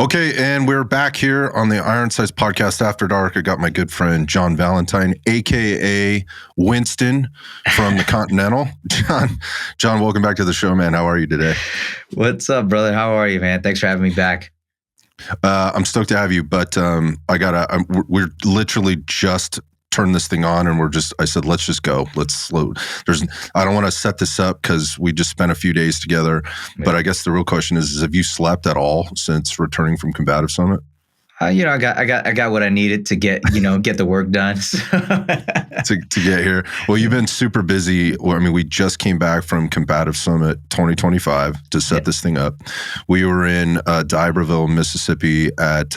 Okay, and we're back here on the Ironsides Podcast After Dark. I got my good friend John Valentine, aka Winston from the Continental. John, welcome back to the show, man. How are you today? What's up, brother? How are you, man? Thanks for having me back. I'm stoked to have you, but we're literally just turned this thing on, and I said, let's just go. I don't want to set this up because we just spent a few days together, but I guess the real question is have you slept at all since returning from Combatives Summit? I got what I needed to get the work done to get here. Well, you've been super busy. I mean, we just came back from Combatives Summit 2025 to set this thing up. We were in D'Iberville, Mississippi at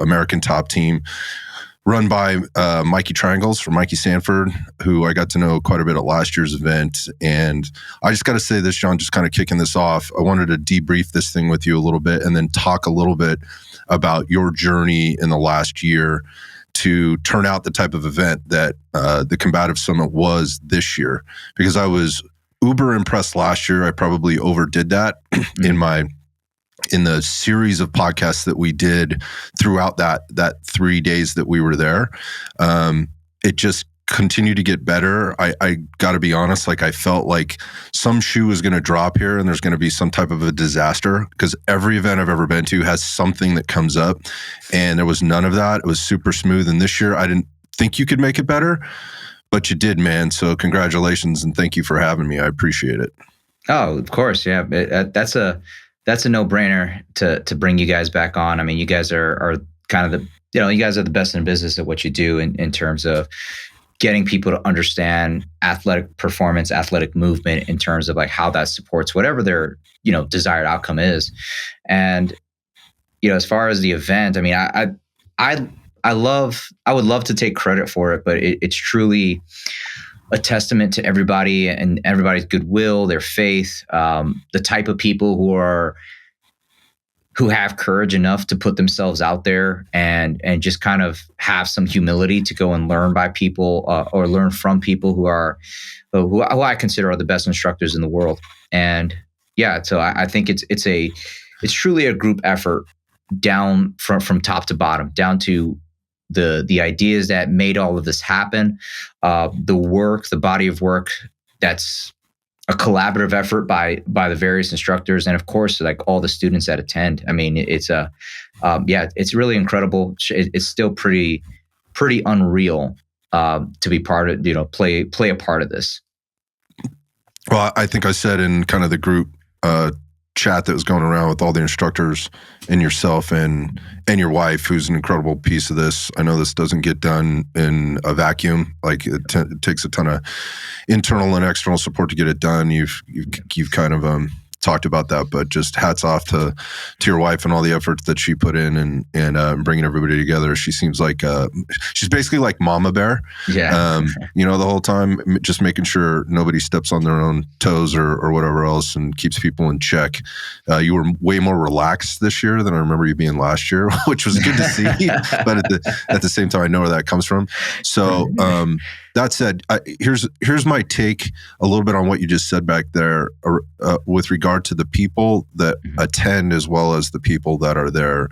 American Top Team, run by Mikey Triangles from Mikey Sanford, who I got to know quite a bit at last year's event. And I just got to say this, John, just kind of kicking this off. I wanted to debrief this thing with you a little bit and then talk a little bit about your journey in the last year to turn out the type of event that the Combatives Summit was this year. Because I was uber impressed last year. I probably overdid that in the series of podcasts that we did throughout that 3 days that we were there. It just continued to get better. I got to be honest, I felt like some shoe was going to drop here and there's going to be some type of a disaster, because every event I've ever been to has something that comes up, and there was none of that. It was super smooth. And this year I didn't think you could make it better, but you did, man. So congratulations and thank you for having me. I appreciate it. Oh, of course. Yeah. That's a no-brainer to bring you guys back on. I mean, you guys are kind of you guys are the best in business at what you do in terms of getting people to understand athletic performance, athletic movement, in terms of how that supports whatever their, desired outcome is. And, as far as the event, I mean, I would love to take credit for it, but it's truly a testament to everybody and everybody's goodwill, their faith, the type of people who have courage enough to put themselves out there and just kind of have some humility to go and learn by people or learn from people who I consider are the best instructors in the world. And yeah, so I think it's truly a group effort down from top to bottom, down to the ideas that made all of this happen, the body of work that's a collaborative effort by the various instructors, and of course, all the students that attend. I mean, it's it's really incredible. It's still pretty unreal to be part of, play a part of this. Well, I think I said in kind of the group chat that was going around with all the instructors and yourself and your wife, who's an incredible piece of this. I know this doesn't get done in a vacuum. It takes a ton of internal and external support to get it done. You've kind of talked about that, but just hats off to your wife and all the efforts that she put in and bringing everybody together. She seems like she's basically like Mama Bear. Yeah. The whole time just making sure nobody steps on their own toes or whatever else, and keeps people in check. You were way more relaxed this year than I remember you being last year, which was good to see. But at the same time, I know where that comes from. So that said, here's my take a little bit on what you just said back there with regard to the people that attend as well as the people that are there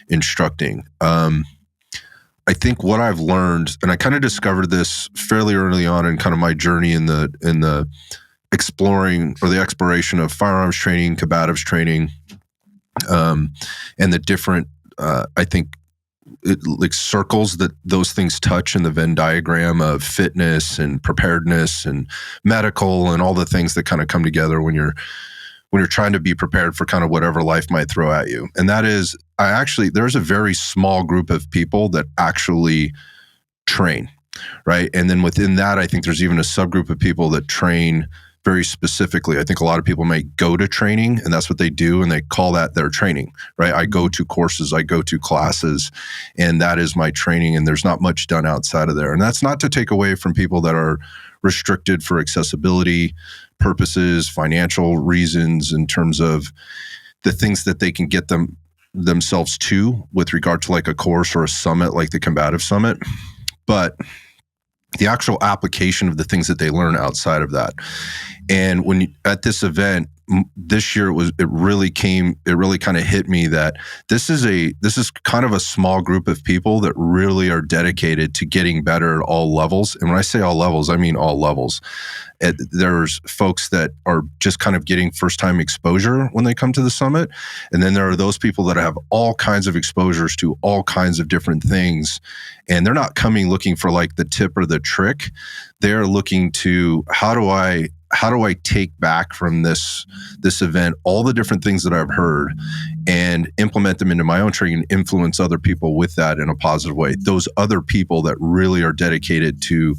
instructing. I think what I've learned, and I kind of discovered this fairly early on in kind of my journey in the exploring or the exploration of firearms training, combatives training, and the different, I think, circles that those things touch in the Venn diagram of fitness and preparedness and medical and all the things that kind of come together when you're trying to be prepared for kind of whatever life might throw at you. And that is, there's a very small group of people that actually train, right? And then within that, I think there's even a subgroup of people that train very specifically. I think a lot of people may go to training and that's what they do, and they call that their training, right? I go to courses, I go to classes, and that is my training, and there's not much done outside of there. And that's not to take away from people that are restricted for accessibility purposes, financial reasons, in terms of the things that they can get themselves to with regard to like a course or a summit like the Combatives Summit. But the actual application of the things that they learn outside of that. And at this event, this year it really kind of hit me that this is kind of a small group of people that really are dedicated to getting better at all levels. And when I say all levels, I mean all levels. There's folks that are just kind of getting first time exposure when they come to the summit. And then there are those people that have all kinds of exposures to all kinds of different things. And they're not coming looking for like the tip or the trick. They're looking to how do I take back from this event all the different things that I've heard and implement them into my own training and influence other people with that in a positive way. Those other people that really are dedicated to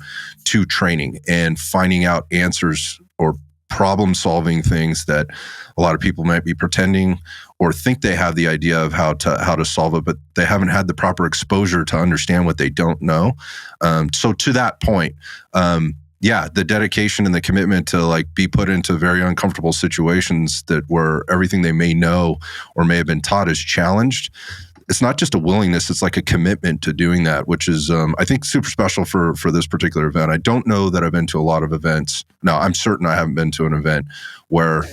training and finding out answers or problem solving things that a lot of people might be pretending or think they have the idea of how to solve it, but they haven't had the proper exposure to understand what they don't know. So to that point, the dedication and the commitment to like be put into very uncomfortable situations where everything they may know or may have been taught is challenged. It's not just a willingness, it's like a commitment to doing that, which is, I think, super special for this particular event. I don't know that I've been to a lot of events. No, I'm certain I haven't been to an event where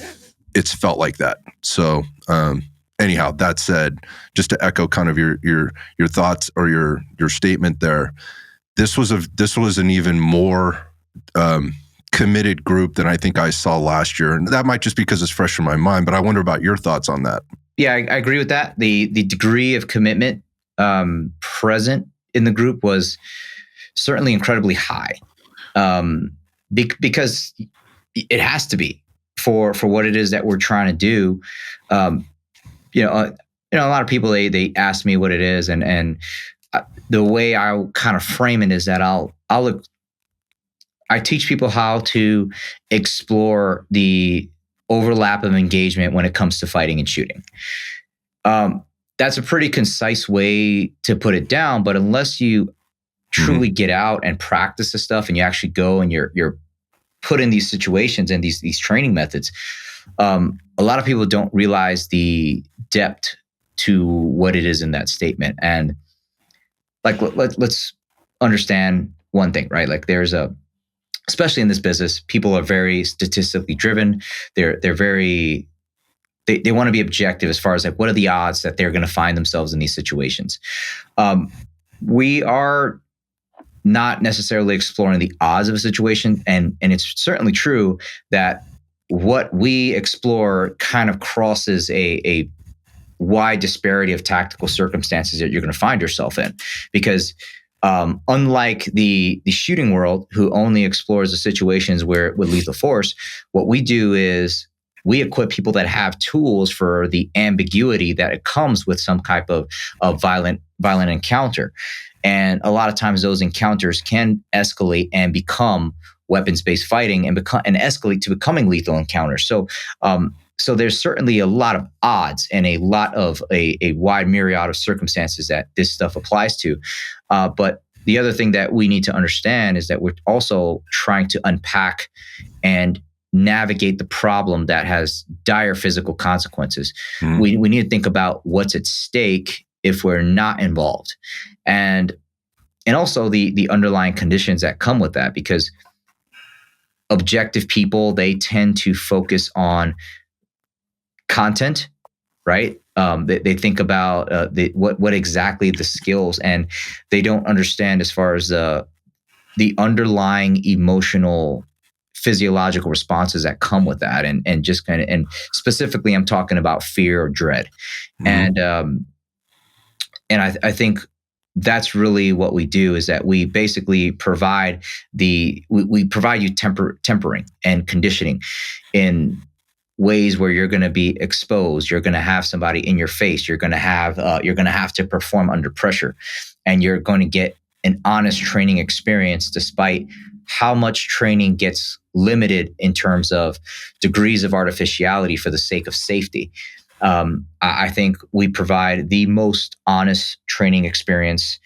it's felt like that. So anyhow, that said, just to echo kind of your thoughts or your statement there, this was an even more committed group than I think I saw last year. And that might just be because it's fresh in my mind, but I wonder about your thoughts on that. Yeah, I agree with that. The degree of commitment present in the group was certainly incredibly high, because it has to be for what it is that we're trying to do. A lot of people they ask me what it is, and the way I kind of frame it is that I teach people how to explore the overlap of engagement when it comes to fighting and shooting. That's a pretty concise way to put it down, but unless you truly get out and practice the stuff and you actually go and you're put in these situations and these training methods, a lot of people don't realize the depth to what it is in that statement. And like, let's understand one thing, right? Like especially in this business, people are very statistically driven. They want to be objective as far as like, what are the odds that they're going to find themselves in these situations? We are not necessarily exploring the odds of a situation. And it's certainly true that what we explore kind of crosses a wide disparity of tactical circumstances that you're going to find yourself in. Because unlike the shooting world, who only explores the situations where with lethal force, what we do is we equip people that have tools for the ambiguity that it comes with some type of violent encounter. And a lot of times those encounters can escalate and become weapons-based fighting and escalate to becoming lethal encounters. So there's certainly a lot of odds and a lot of a wide myriad of circumstances that this stuff applies to. But the other thing that we need to understand is that we're also trying to unpack and navigate the problem that has dire physical consequences. We need to think about what's at stake if we're not involved. And also the underlying conditions that come with that, because objective people, they tend to focus on content, right? They think about what exactly the skills, and they don't understand as far as the underlying emotional, physiological responses that come with that, and just kind of, and specifically, I'm talking about fear or dread, and I think that's really what we do, is that we basically provide we provide you tempering and conditioning in ways where you're going to be exposed. You're going to have somebody in your face. You're going to have to perform under pressure, and you're going to get an honest training experience, despite how much training gets limited in terms of degrees of artificiality for the sake of safety. I think we provide the most honest training experience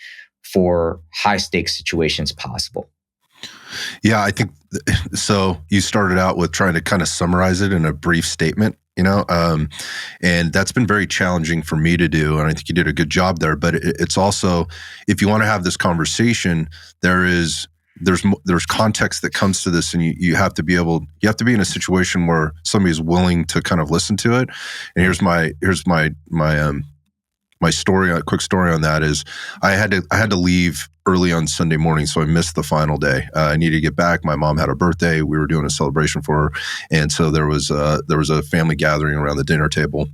for high stakes situations possible. Yeah, I think so. You started out with trying to kind of summarize it in a brief statement, and that's been very challenging for me to do. And I think you did a good job there. But it's also, if you want to have this conversation, there is there's context that comes to this, and you have to be in a situation where somebody's willing to kind of listen to it. And here's my story, a quick story on that is I had to leave early on Sunday morning, so I missed the final day. I needed to get back. My mom had a birthday. We were doing a celebration for her, and so there was a family gathering around the dinner table.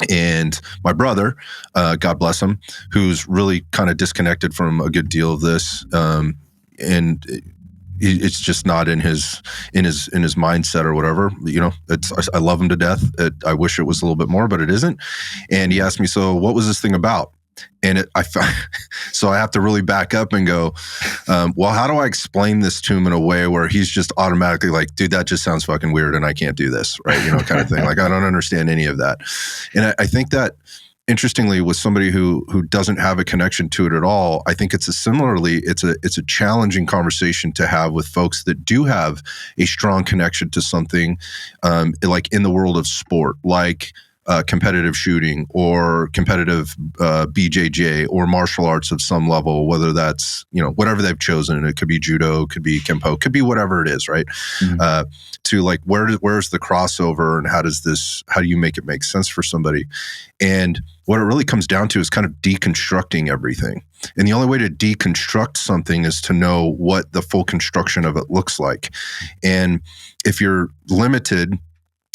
And my brother, God bless him, who's really kind of disconnected from a good deal of this, and it's just not in his mindset or whatever. I love him to death. I wish it was a little bit more, but it isn't. And he asked me, so what was this thing about? And so I have to really back up and go, well, how do I explain this to him in a way where he's just automatically like, dude, that just sounds fucking weird and I can't do this, right? Kind of thing. Like, I don't understand any of that. And I think that, interestingly, with somebody who doesn't have a connection to it at all, I think it's a challenging conversation to have with folks that do have a strong connection to something, like in the world of sport, like competitive shooting or competitive BJJ or martial arts of some level, whether that's, whatever they've chosen. It could be judo, could be kempo, could be whatever it is, right? Mm-hmm. To like, where's the crossover, and how do you make it make sense for somebody? And what it really comes down to is kind of deconstructing everything. And the only way to deconstruct something is to know what the full construction of it looks like. And if you're limited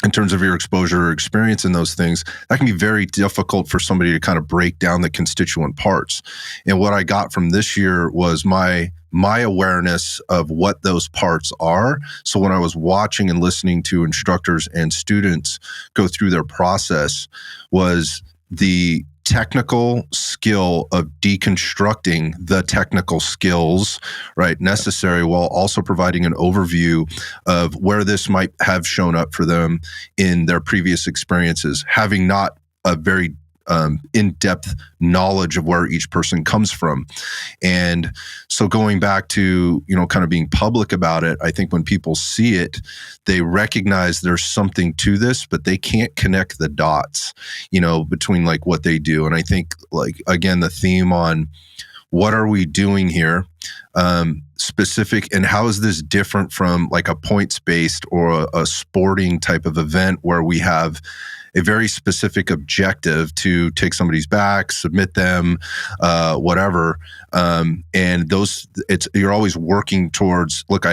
in terms of your exposure or experience in those things, that can be very difficult for somebody to kind of break down the constituent parts. And what I got from this year was my awareness of what those parts are. So when I was watching and listening to instructors and students go through their process, was the technical skill of deconstructing the technical skills, right, necessary, while also providing an overview of where this might have shown up for them in their previous experiences, having not a very in-depth knowledge of where each person comes from. And so going back to, kind of being public about it, I think when people see it, they recognize there's something to this, but they can't connect the dots, between like what they do. And I think, like, again, the theme on what are we doing here, specific, and how is this different from like a points-based or a sporting type of event where we have a very specific objective to take somebody's back, submit them, whatever. And you're always working towards, look,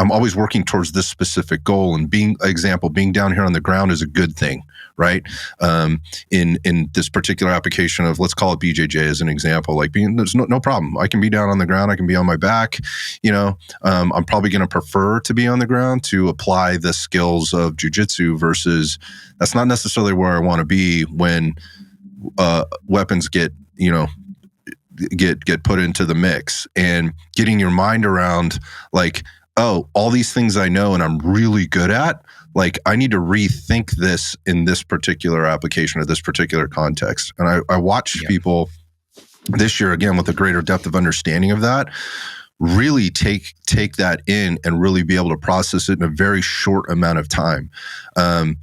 I'm always working towards this specific goal, and being down here on the ground is a good thing, right? In this particular application of, let's call it BJJ as an example, like there's no problem. I can be down on the ground. I can be on my back. I'm probably going to prefer to be on the ground to apply the skills of jujitsu versus that's not necessarily where I want to be when weapons get put into the mix, and getting your mind around like, oh, all these things I know and I'm really good at, like I need to rethink this in this particular application or this particular context. And I watched people this year, again, with a greater depth of understanding of that, really take that in and really be able to process it in a very short amount of time. And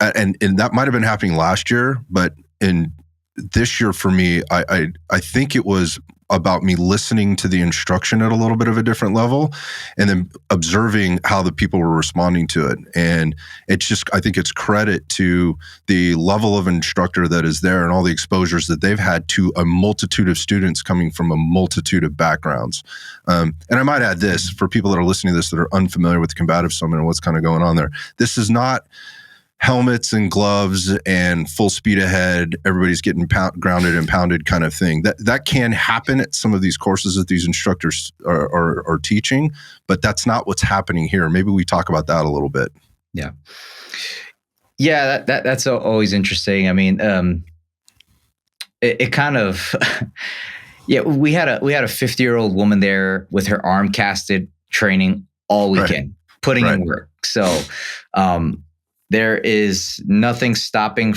that might have been happening last year, but in this year for me, I think it was about me listening to the instruction at a little bit of a different level, and then observing how the people were responding to it. And it's just, I think it's credit to the level of instructor that is there and all the exposures that they've had to a multitude of students coming from a multitude of backgrounds. And I might add this, for people that are listening to this that are unfamiliar with the Combatives Summit and what's kind of going on there, this is not helmets and gloves and full speed ahead, everybody's getting grounded and pounded kind of thing. That can happen at some of these courses that these instructors are teaching, but that's not what's happening here. Maybe we talk about that a little bit. Yeah, that's always interesting. I mean, it kind of, we had a 50-year-old woman there with her arm casted, training all weekend, putting in work. So, there is nothing stopping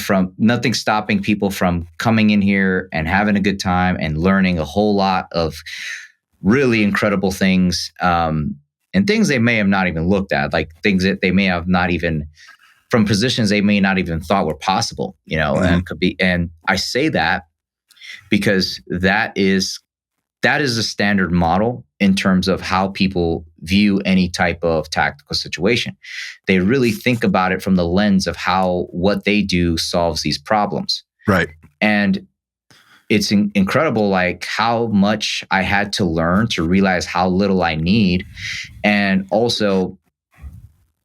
people from coming in here and having a good time and learning a whole lot of really incredible things, and things they may have not even looked at, like things that they may have not even, from positions they may not even thought were possible, and could be. And I say that because that is that is a standard model in terms of how people view any type of tactical situation. They really think about it from the lens of how what they do solves these problems. Right. And it's incredible, like how much I had to learn to realize how little I need, and also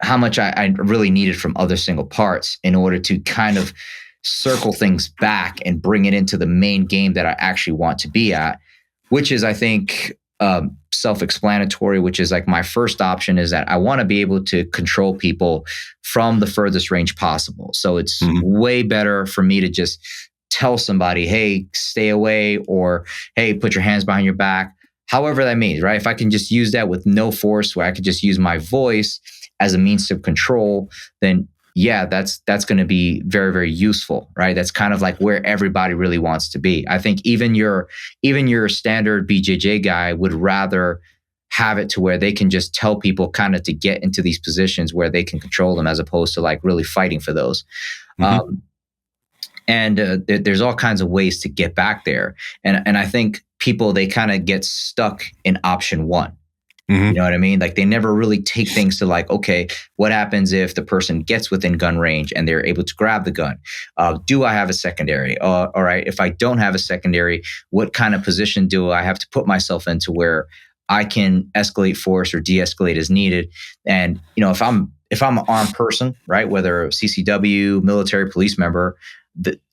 how much I really needed from other single parts in order to kind of circle things back and bring it into the main game that I actually want to be at, which is, I think, self-explanatory, which is like my first option is that I want to be able to control people from the furthest range possible. So it's way better for me to just tell somebody, hey, stay away, or hey, put your hands behind your back, however that means, right? If I can just use that with no force, where I could just use my voice as a means of control, then yeah, that's going to be very, very useful, right? That's kind of like where everybody really wants to be. I think even your standard BJJ guy would rather have it to where they can just tell people kind of to get into these positions where they can control them, as opposed to like really fighting for those. There's all kinds of ways to get back there. And I think people, they kind of get stuck in option one. You know what I mean? Like they never really take things to like, okay, what happens if the person gets within gun range and they're able to grab the gun? Do I have a secondary? All right. If I don't have a secondary, what kind of position do I have to put myself into where I can escalate force or de-escalate as needed? And, you know, if I'm an armed person, right, whether CCW, military, police member,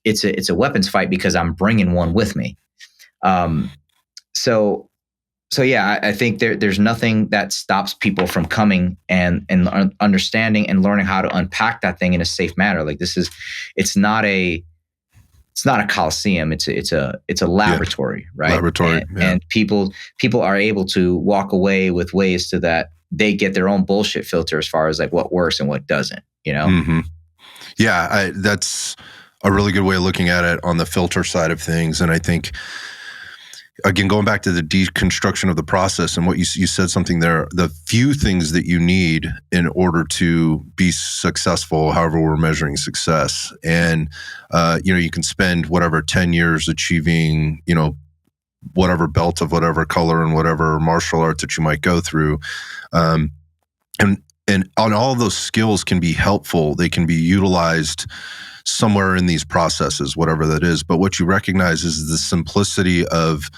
it's a weapons fight because I'm bringing one with me. So yeah, I think there's nothing that stops people from coming and understanding and learning how to unpack that thing in a safe manner. Like it's not a coliseum. It's a laboratory, right? Laboratory, and people are able to walk away with ways to that they get their own bullshit filter as far as like what works and what doesn't. You know? Yeah, that's a really good way of looking at it on the filter side of things, and I think, again, going back to the deconstruction of the process and what you said something there, the few things that you need in order to be successful, however we're measuring success. And, you can spend whatever 10 years achieving, whatever belt of whatever color and whatever martial arts that you might go through. And on all of those skills can be helpful. They can be utilized somewhere in these processes, whatever that is. But what you recognize is the simplicity of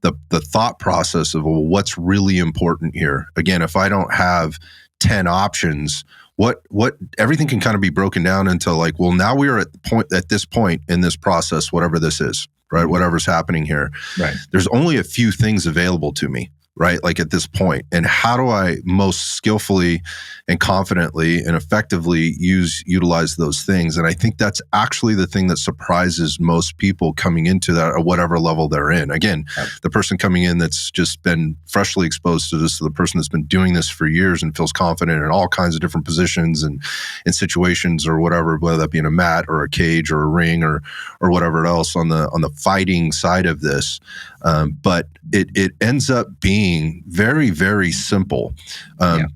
the thought process of, well, what's really important here. Again, if I don't have 10 options, what everything can kind of be broken down into like, well, now we are at this point in this process, whatever this is, right? Whatever's happening here. Right. There's only a few things available to me, right? Like at this point. And how do I most skillfully and confidently and effectively utilize those things? And I think that's actually the thing that surprises most people coming into that at whatever level they're in. Again, the person coming in that's just been freshly exposed to this, to the person that's been doing this for years and feels confident in all kinds of different positions and in situations or whatever, whether that be in a mat or a cage or a ring or whatever else on the fighting side of this. But it ends up being very, very simple.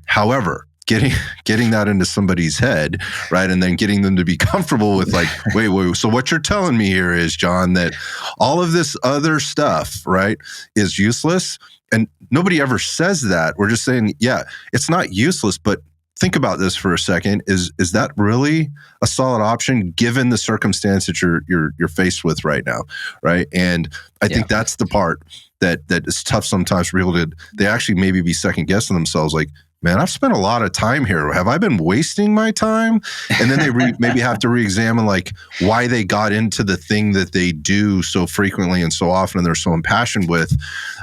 However, getting that into somebody's head, right, and then getting them to be comfortable with like, wait. So what you're telling me here is, John, that all of this other stuff, right, is useless, and nobody ever says that. We're just saying, yeah, it's not useless, but think about this for a second. Is that really a solid option given the circumstance that you're faced with right now, right? And I think that's the part that is tough sometimes for people they actually maybe be second guessing themselves, like, man, I've spent a lot of time here. Have I been wasting my time? And then they maybe have to re-examine like why they got into the thing that they do so frequently and so often and they're so impassioned with,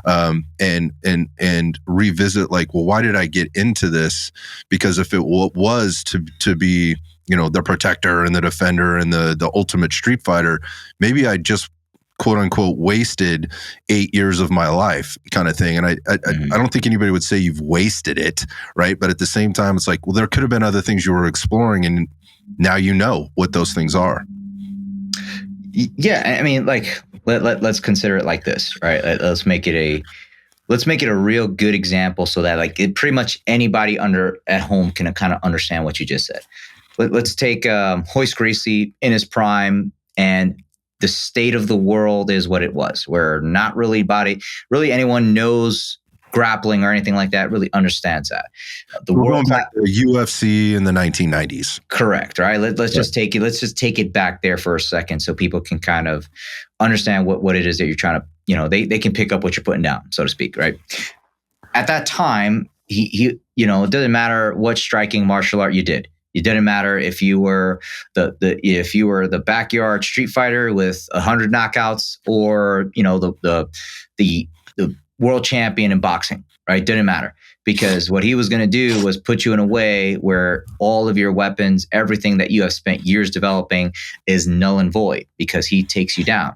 and revisit like, well, why did I get into this? Because if it was to be, the protector and the defender and the ultimate street fighter, maybe I just quote unquote wasted 8 years of my life kind of thing. And I don't think anybody would say you've wasted it, right? But at the same time, it's like, well, there could have been other things you were exploring and now you know what those things are. Yeah. I mean, like, let's consider it like this, right? Let's make it a real good example so that like pretty much anybody at home can kind of understand what you just said. Let's take Hoist Gracie in his prime, and the state of the world is what it was, where not really anyone knows grappling or anything like that, really understands that. We're going back to UFC in the 1990s. Correct, right? Let's just take it back there for a second so people can kind of understand what it is that you're trying to, they can pick up what you're putting down, so to speak, right? At that time, he it doesn't matter what striking martial art you did. It didn't matter if you were the backyard street fighter with 100 knockouts or the world champion in boxing, right? Didn't matter, because what he was going to do was put you in a way where all of your weapons, everything that you have spent years developing, is null and void because he takes you down.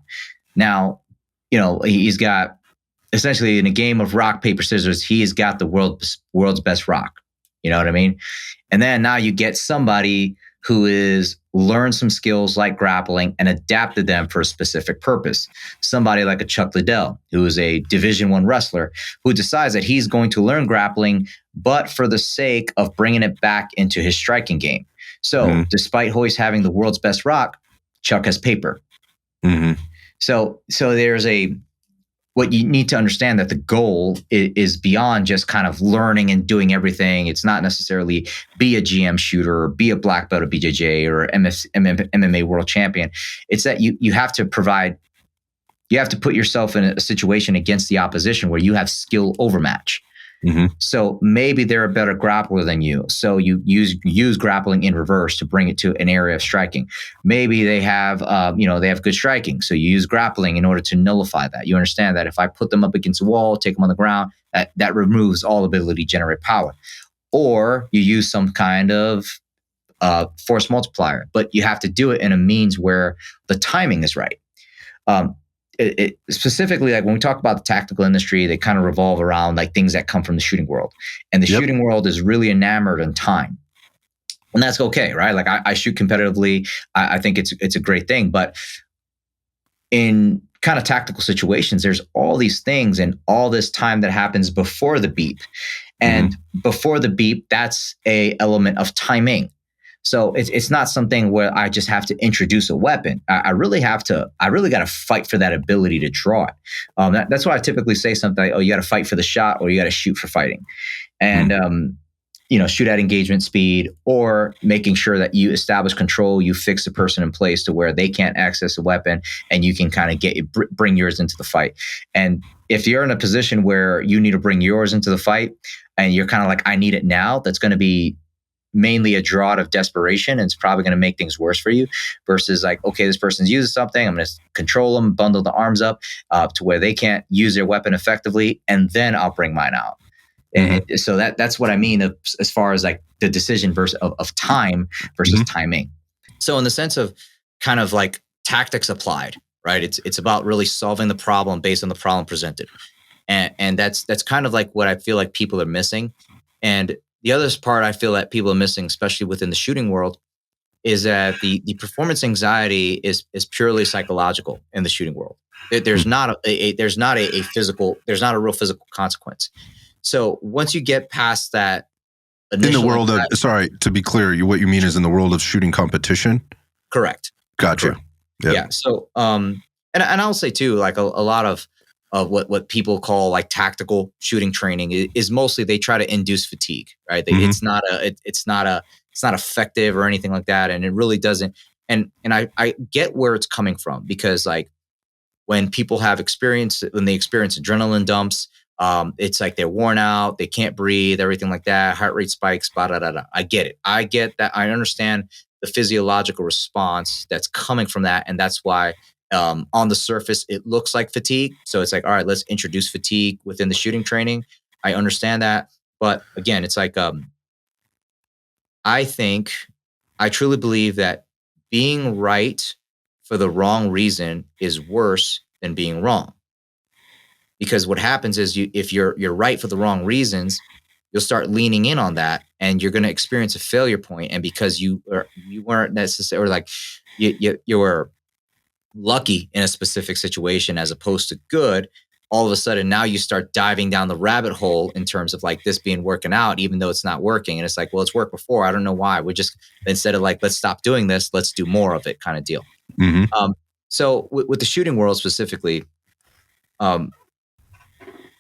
Now, he's got, essentially, in a game of rock, paper, scissors, he has got the world's best rock. You know what I mean? And then now you get somebody who is learned some skills like grappling and adapted them for a specific purpose. Somebody like a Chuck Liddell, who is a Division I wrestler, who decides that he's going to learn grappling, but for the sake of bringing it back into his striking game. So despite Royce having the world's best rock, Chuck has paper. Mm-hmm. So there's what you need to understand, that the goal is beyond just kind of learning and doing everything. It's not necessarily be a GM shooter or be a black belt or BJJ or MMA world champion. It's that you have to put yourself in a situation against the opposition where you have skill overmatch. Mm-hmm. So maybe they're a better grappler than you. So you use grappling in reverse to bring it to an area of striking. Maybe they have good striking. So you use grappling in order to nullify that. You understand that if I put them up against a wall, take them on the ground, that removes all ability to generate power. Or you use some kind of force multiplier, but you have to do it in a means where the timing is right. It specifically, like when we talk about the tactical industry, they kind of revolve around like things that come from the shooting world, and the shooting world is really enamored in time, and that's okay, right? Like I shoot competitively. I think it's a great thing, but in kind of tactical situations, there's all these things and all this time that happens before the beep, and before the beep, that's a element of timing. So it's not something where I just have to introduce a weapon. I really got to fight for that ability to draw it. That's why I typically say something like, you got to fight for the shot, or you got to shoot for fighting. And, shoot at engagement speed, or making sure that you establish control, you fix the person in place to where they can't access a weapon, and you can kind of bring yours into the fight. And if you're in a position where you need to bring yours into the fight, and you're kind of like, I need it now, that's going to be mainly a draw out of desperation, and it's probably going to make things worse for you, versus like, okay, this person's using something, I'm going to control them, bundle the arms up to where they can't use their weapon effectively, and then I'll bring mine out. And so that's what I mean as far as like the decision of time versus timing. So in the sense of kind of like tactics applied, right? It's about really solving the problem based on the problem presented. And that's kind of like what I feel like people are missing. And the other part I feel that people are missing, especially within the shooting world, is that the performance anxiety is purely psychological in the shooting world. There's not a real physical consequence. So once you get past that, in the world of, sorry, to be clear, what you mean is in the world of shooting competition? Correct. Gotcha. Correct. Yep. Yeah. So, and I'll say too, like a lot of what people call like tactical shooting training is mostly they try to induce fatigue, right? It's not effective or anything like that, and it really doesn't. And I get where it's coming from, because like when people when they experience adrenaline dumps, it's like they're worn out, they can't breathe, everything like that, heart rate spikes, blah, blah, blah, blah. I get it. I get that. I understand the physiological response that's coming from that, and that's why. On the surface, it looks like fatigue. So it's like, all right, let's introduce fatigue within the shooting training. I understand that. But again, it's like, I truly believe that being right for the wrong reason is worse than being wrong. Because what happens is if you're right for the wrong reasons, you'll start leaning in on that, and you're going to experience a failure point. And because you weren't necessarily, or like you were lucky in a specific situation as opposed to good, all of a sudden now you start diving down the rabbit hole in terms of like this being working out, even though it's not working. And it's like, well, it's worked before. I don't know why. We're just, instead of like, let's stop doing this, let's do more of it kind of deal. So with the shooting world specifically, um,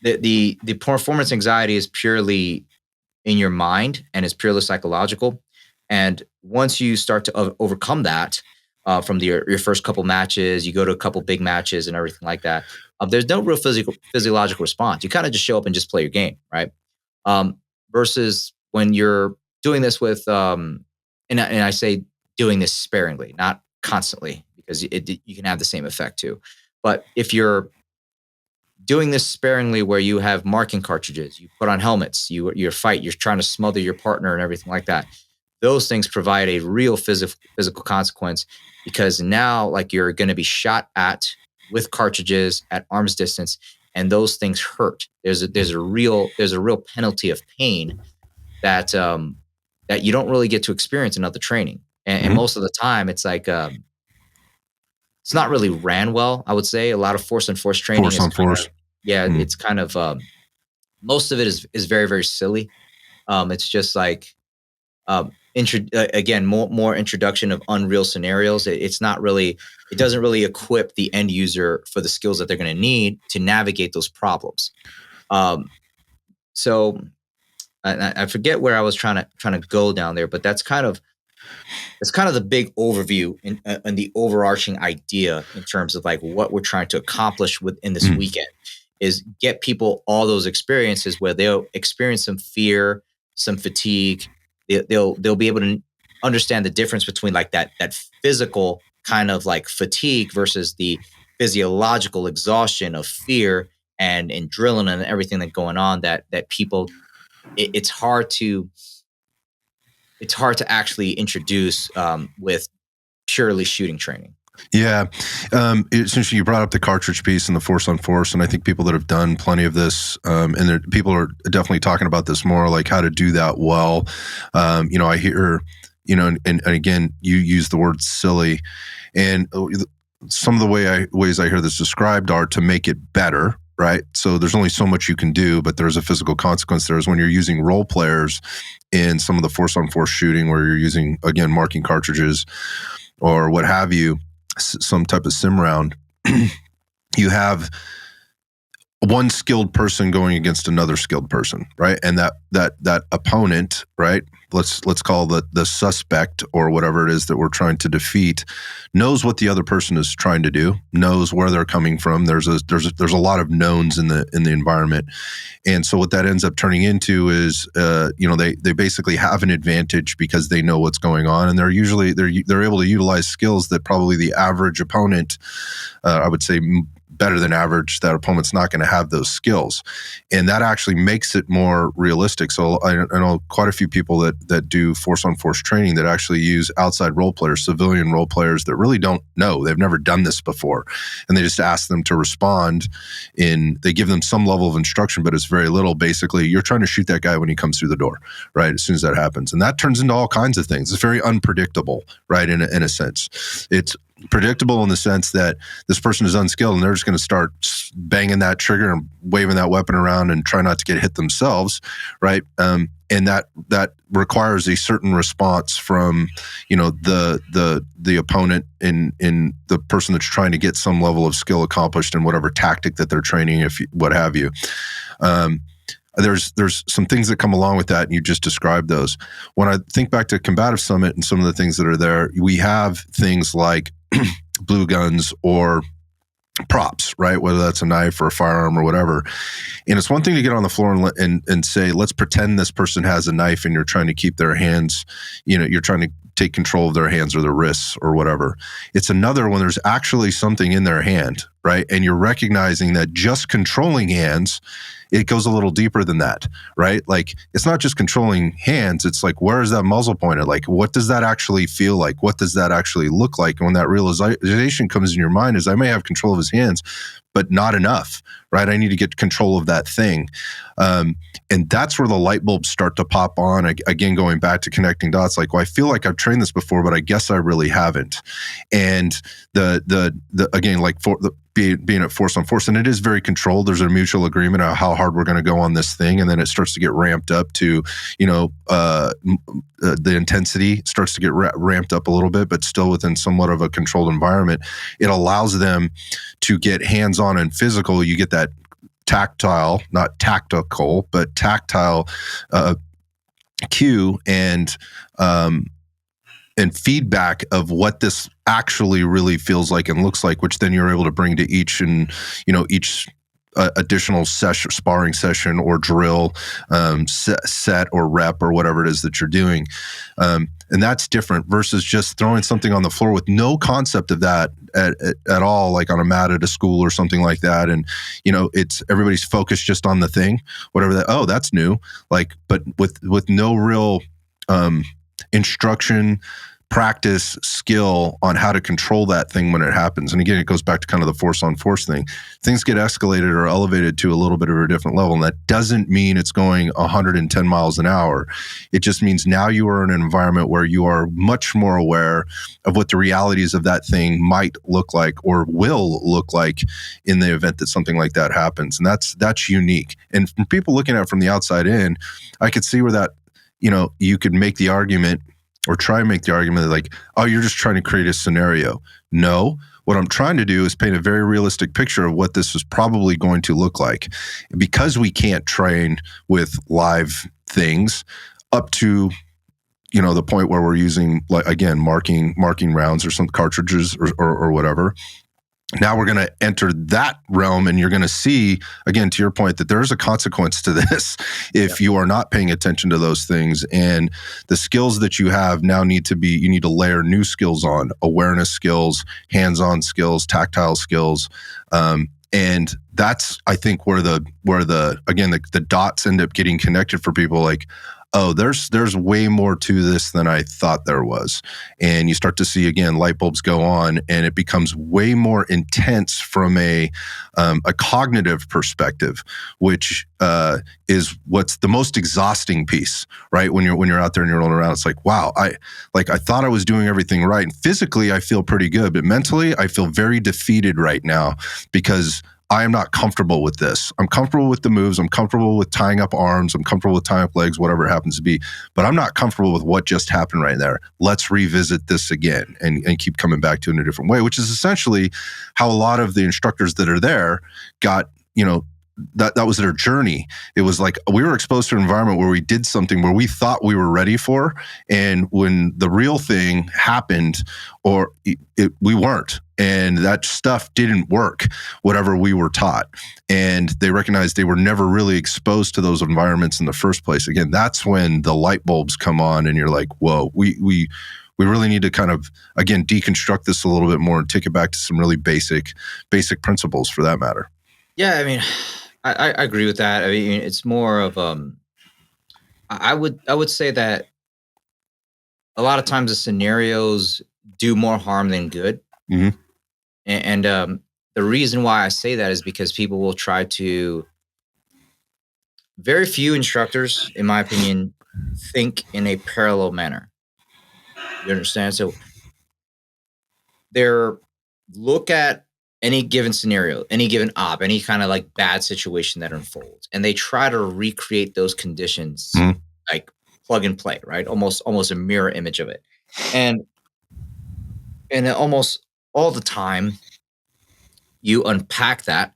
the performance anxiety is purely in your mind and it's purely psychological. And once you start to overcome that from your first couple matches, you go to a couple big matches and everything like that. There's no real physiological response. You kind of just show up and just play your game, right? Um, Versus when you're doing this with, and I say doing this sparingly, not constantly, because you can have the same effect too. But if you're doing this sparingly where you have marking cartridges, you put on helmets, you're trying to smother your partner and everything like that. Those things provide a real physical consequence, because now like you're going to be shot at with cartridges at arm's distance, and those things hurt. There's a real penalty of pain that that you don't really get to experience in other training. And most of the time it's like it's not really ran well, I would say. A lot of force on force training it's kind of most of it is very, very silly. It's just like again, more introduction of unreal scenarios. It's not really, it doesn't really equip the end user for the skills that they're going to need to navigate those problems. So I forget where I was trying to go down there, but that's kind of the big overview and the overarching idea in terms of like what we're trying to accomplish within this weekend is get people all those experiences where they'll experience some fear, some fatigue. They'll be able to understand the difference between like that physical kind of like fatigue versus the physiological exhaustion of fear and adrenaline and everything that's going on that people, it's hard to actually introduce with purely shooting training. Yeah. Since you brought up the cartridge piece and the force on force, and I think people that have done plenty of this, and people are definitely talking about this more, like how to do that well. I hear, and again, you use the word silly, and some of the ways I hear this described are to make it better. Right. So there's only so much you can do, but there's a physical consequence there is when you're using role players in some of the force on force shooting where you're using, again, marking cartridges or what have you, some type of sim round. You have one skilled person going against another skilled person, right? And that opponent, right? Let's call the suspect or whatever it is that we're trying to defeat, knows what the other person is trying to do, knows where they're coming from. There's a lot of knowns in the environment, and so what that ends up turning into is, they basically have an advantage because they know what's going on, and they're able to utilize skills that probably the average opponent, I would say, better than average, that opponent's not going to have those skills. And that actually makes it more realistic. So I know quite a few people that do force on force training that actually use outside role players, civilian role players that really don't know. They've never done this before. And they just ask them to respond they give them some level of instruction, but it's very little. Basically, you're trying to shoot that guy when he comes through the door, right? As soon as that happens. And that turns into all kinds of things. It's very unpredictable, right? In a sense, it's predictable in the sense that this person is unskilled and they're just going to start banging that trigger and waving that weapon around and try not to get hit themselves, right? And that requires a certain response from the opponent in the person that's trying to get some level of skill accomplished in whatever tactic that they're training, what have you. There's some things that come along with that, and you just described those. When I think back to Combatives Summit and some of the things that are there, we have things like blue guns or props, right? Whether that's a knife or a firearm or whatever. And it's one thing to get on the floor and say, let's pretend this person has a knife and you're trying to keep their hands, you're trying to take control of their hands or their wrists or whatever. It's another when there's actually something in their hand, right? And you're recognizing that just controlling hands, it goes a little deeper than that, right? Like, it's not just controlling hands. It's like, where is that muzzle pointed? Like, what does that actually feel like? What does that actually look like? And when that realization comes in your mind is, I may have control of his hands, but not enough, right? I need to get control of that thing. And that's where the light bulbs start to pop on. Again, going back to connecting dots, like, well, I feel like I've trained this before, but I guess I really haven't. And again, like being at force on force, and it is very controlled. There's a mutual agreement on how hard we're going to go on this thing, and then it starts to get ramped up to, the intensity starts to get ramped up a little bit, but still within somewhat of a controlled environment. It allows them to get hands-on and physical. You get that tactile, not tactical, but tactile cue and feedback of what this actually really feels like and looks like, which then you're able to bring to each additional sparring session or drill, set or rep or whatever it is that you're doing. And that's different versus just throwing something on the floor with no concept of that at all, like on a mat at a school or something like that. And, it's everybody's focused just on the thing, whatever that, oh, that's new. Like, but with no real instruction, practice, skill on how to control that thing when it happens. And again, it goes back to kind of the force on force thing. Things get escalated or elevated to a little bit of a different level. And that doesn't mean it's going 110 miles an hour. It just means now you are in an environment where you are much more aware of what the realities of that thing might look like or will look like in the event that something like that happens. And that's unique. And from people looking at it from the outside in, I could see where that, you could make the argument or try and make the argument that like, oh, you're just trying to create a scenario. No, what I'm trying to do is paint a very realistic picture of what this is probably going to look like. Because we can't train with live things up to, the point where we're using, like, again, marking rounds or some cartridges or whatever. Now we're going to enter that realm, and you're going to see, again, to your point, that there is a consequence to this if you are not paying attention to those things. And the skills that you have now you need to layer new skills on: awareness skills, hands-on skills, tactile skills. And that's, I think, where the dots end up getting connected for people. Like, oh, there's way more to this than I thought there was. And you start to see, again, light bulbs go on, and it becomes way more intense from a cognitive perspective, which is what's the most exhausting piece, right? When you're out there and you're rolling around, it's like, wow, I thought I was doing everything right. And physically, I feel pretty good, but mentally, I feel very defeated right now because I am not comfortable with this. I'm comfortable with the moves. I'm comfortable with tying up arms. I'm comfortable with tying up legs, whatever it happens to be. But I'm not comfortable with what just happened right there. Let's revisit this again and keep coming back to it in a different way, which is essentially how a lot of the instructors that are there got, that was their journey. It was like we were exposed to an environment where we did something where we thought we were ready for. And when the real thing happened, we weren't. And that stuff didn't work, whatever we were taught. And they recognized they were never really exposed to those environments in the first place. Again, that's when the light bulbs come on and you're like, whoa, we really need to kind of, again, deconstruct this a little bit more and take it back to some really basic principles for that matter. Yeah, I mean, I agree with that. I mean, it's more of I would say that a lot of times the scenarios do more harm than good. Mm-hmm. And the reason why I say that is because people will try to. Very few instructors, in my opinion, think in a parallel manner. You understand? So they're look at any given scenario, any given any kind of like bad situation that unfolds, and they try to recreate those conditions, like plug and play, right? Almost a mirror image of it, and almost all the time, you unpack that,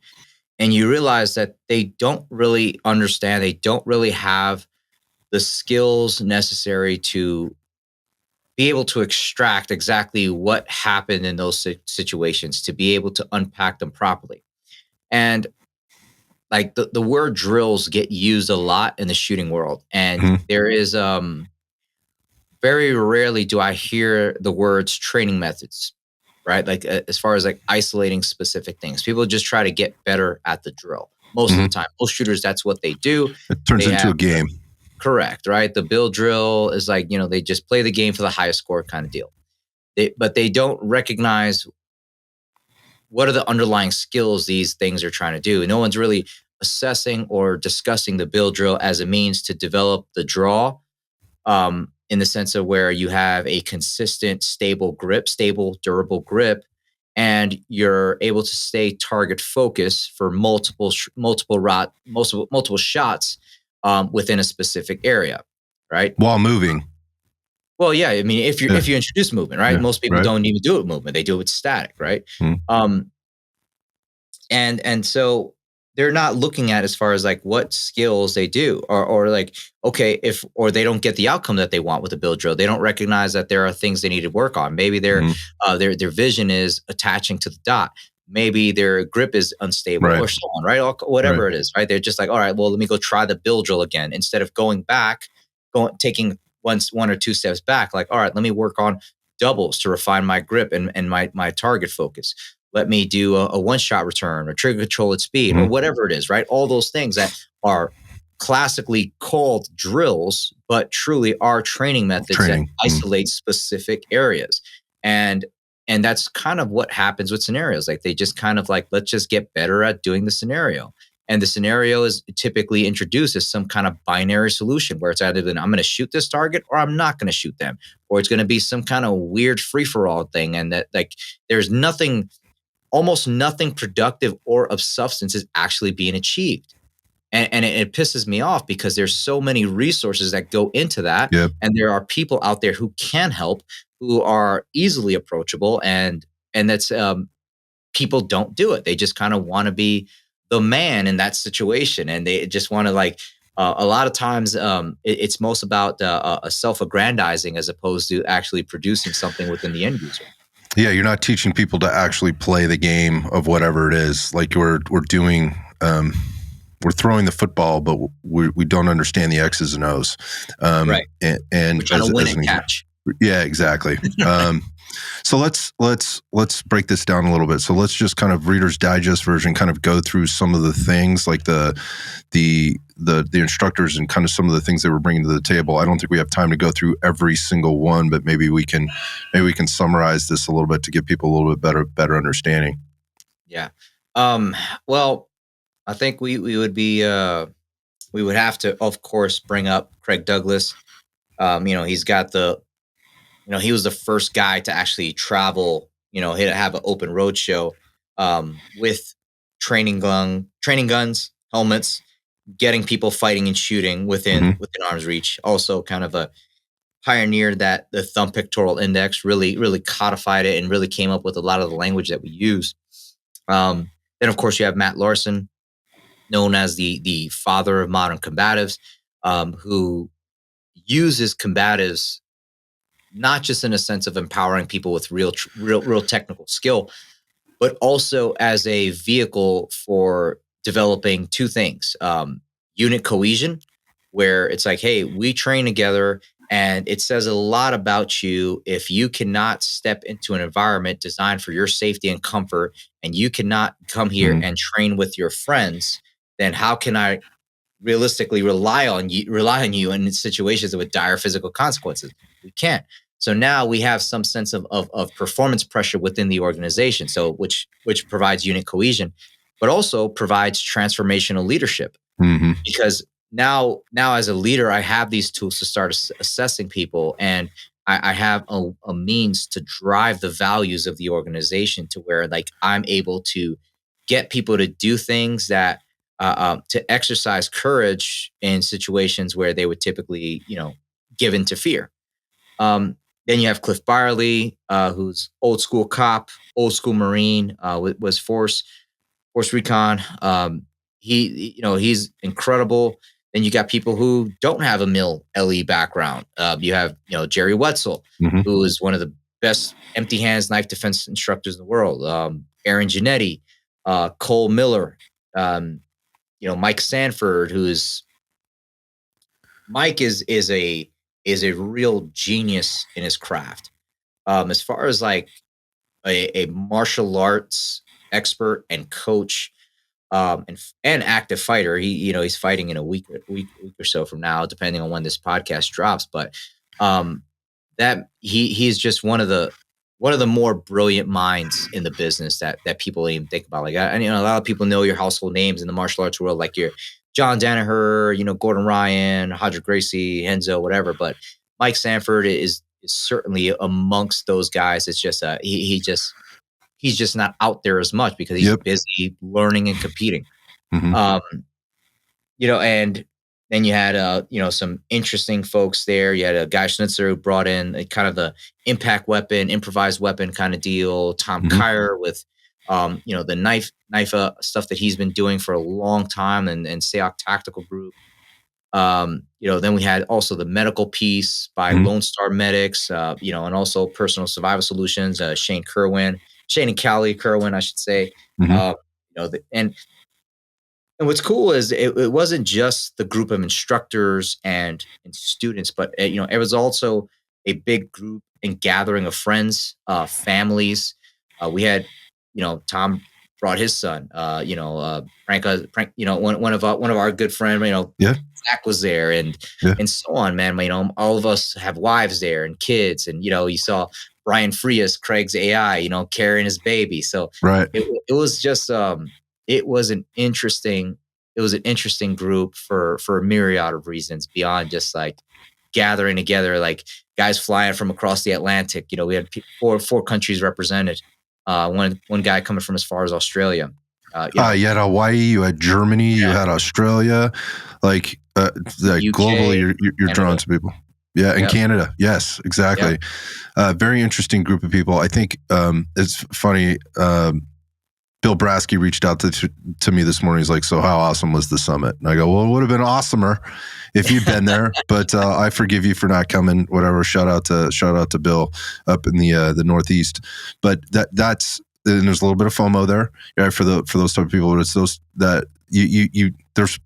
and you realize that they don't really understand. They don't really have the skills necessary to be able to extract exactly what happened in those situations, to be able to unpack them properly. And like the word drills get used a lot in the shooting world. And there is very rarely do I hear the words training methods, right? Like as far as like isolating specific things. People just try to get better at the drill most of the time. Most shooters, that's what they do. It turns into a game. Correct, right? The build drill is like, they just play the game for the highest score kind of deal. But they don't recognize what are the underlying skills these things are trying to do. No one's really assessing or discussing the build drill as a means to develop the draw, in the sense of where you have a consistent, stable, durable grip, and you're able to stay target focused for multiple shots within a specific area, right? While moving. Well, yeah, I mean, if you introduce movement, right? Yeah, Most people right. don't even do it with movement; they do it with static, right? Mm. And so they're not looking at as far as like what skills they do, or like, okay, or they don't get the outcome that they want with a build drill. They don't recognize that there are things they need to work on. Maybe their vision is attaching to the dot. Maybe their grip is unstable, or so on, right? Whatever it is, right? They're just like, all right, well, let me go try the build drill again, instead of taking one or two steps back. Like, all right, let me work on doubles to refine my grip and my target focus. Let me do a one-shot return or trigger control at speed, or whatever it is, right? All those things that are classically called drills, but truly are training methods that isolate specific areas. And that's kind of what happens with scenarios. Like, they just kind of like, let's just get better at doing the scenario. And the scenario is typically introduced as some kind of binary solution, where it's either I'm going to shoot this target or I'm not going to shoot them, or it's going to be some kind of weird free-for-all thing. And that, like, there's almost nothing productive or of substance is actually being achieved. And it pisses me off, because there's so many resources that go into that. Yep. And there are people out there who can help, who are easily approachable. And that's, people don't do it. They just kind of want to be the man in that situation. And they just want to, like, a lot of times it's most about a self-aggrandizing, as opposed to actually producing something within the end user. Yeah, you're not teaching people to actually play the game of whatever it is. Like, we're doing, we're throwing the football, but we don't understand the X's and O's. Right. And we're trying to win and catch. Yeah, exactly. So let's break this down a little bit. So let's just kind of Reader's Digest version, kind of go through some of the things, like the instructors and kind of some of the things they were bringing to the table. I don't think we have time to go through every single one, but maybe we can summarize this a little bit to give people a little bit better understanding. Yeah. Well, I think we would have to, of course, bring up Craig Douglas. He's got he was the first guy to actually travel, have an open road show with training guns, helmets, getting people fighting and shooting within arm's reach. Also kind of a pioneer that the thumb pectoral index really, really codified it and really came up with a lot of the language that we use. Then, of course, you have Matt Larson, known as the father of modern combatives, who uses combatives not just in a sense of empowering people with real technical skill, but also as a vehicle for developing two things: unit cohesion, where it's like, hey, we train together, and it says a lot about you if you cannot step into an environment designed for your safety and comfort, and you cannot come here and train with your friends. Then how can I realistically rely on you in situations with dire physical consequences? We can't. So now we have some sense of performance pressure within the organization. So which provides unit cohesion, but also provides transformational leadership. Because now as a leader, I have these tools to start assessing people, and I have a means to drive the values of the organization to where, like, I'm able to get people to do things that to exercise courage in situations where they would typically, give into fear. Then you have Cliff Byerly, who's old school cop, old school Marine, was Force Recon. He's incredible. Then you got people who don't have a MIL LE background. You have, Jerry Wetzel, who is one of the best empty hands knife defense instructors in the world. Aaron Giannetti, Cole Miller, Mike Sanford, Mike is a real genius in his craft. As far as like a martial arts expert and coach, and active fighter, he's fighting in a week or so from now, depending on when this podcast drops. But that he's just one of the more brilliant minds in the business that people even think about. Like, a lot of people know your household names in the martial arts world, like your John Danaher, Gordon Ryan, Hodger Gracie, Henzo, whatever. But Mike Sanford is certainly amongst those guys. It's just he just he's just not out there as much because he's busy learning and competing. Mm-hmm. And then you had, some interesting folks there. You had Guy Schnitzer who brought in kind of the impact weapon, improvised weapon kind of deal. Tom Mm-hmm. Kyer with, the knife stuff that he's been doing for a long time, and SEOC Tactical Group. Then we had also the medical piece by Mm-hmm. Lone Star Medics, and also Personal Survival Solutions, Shane and Callie Kerwin, I should say. Mm-hmm. And what's cool is it wasn't just the group of instructors and students, but it was also a big group and gathering of friends, families. We had, Tom brought his son. Frank, one of our good friends. Yeah. Zach was there, and so on, man. All of us have wives there and kids, and you saw Brian Frias, Craig's AI, carrying his baby. So right. It was just it was an interesting group for a myriad of reasons beyond just like gathering together, like guys flying from across the Atlantic. We had four countries represented. One guy coming from as far as Australia. You had Hawaii, you had Germany, you had Australia, like globally, you're drawing to people. Yeah, in Canada, yes, exactly. Very interesting group of people. I think it's funny. Bill Brasky reached out to me this morning. He's like, "So how awesome was the summit?" And I go, "Well, it would have been awesomer if you'd been there, but I forgive you for not coming." Whatever. Shout out to Bill up in the Northeast. But that's and there's a little bit of FOMO there, for those type of people. But it's those that there's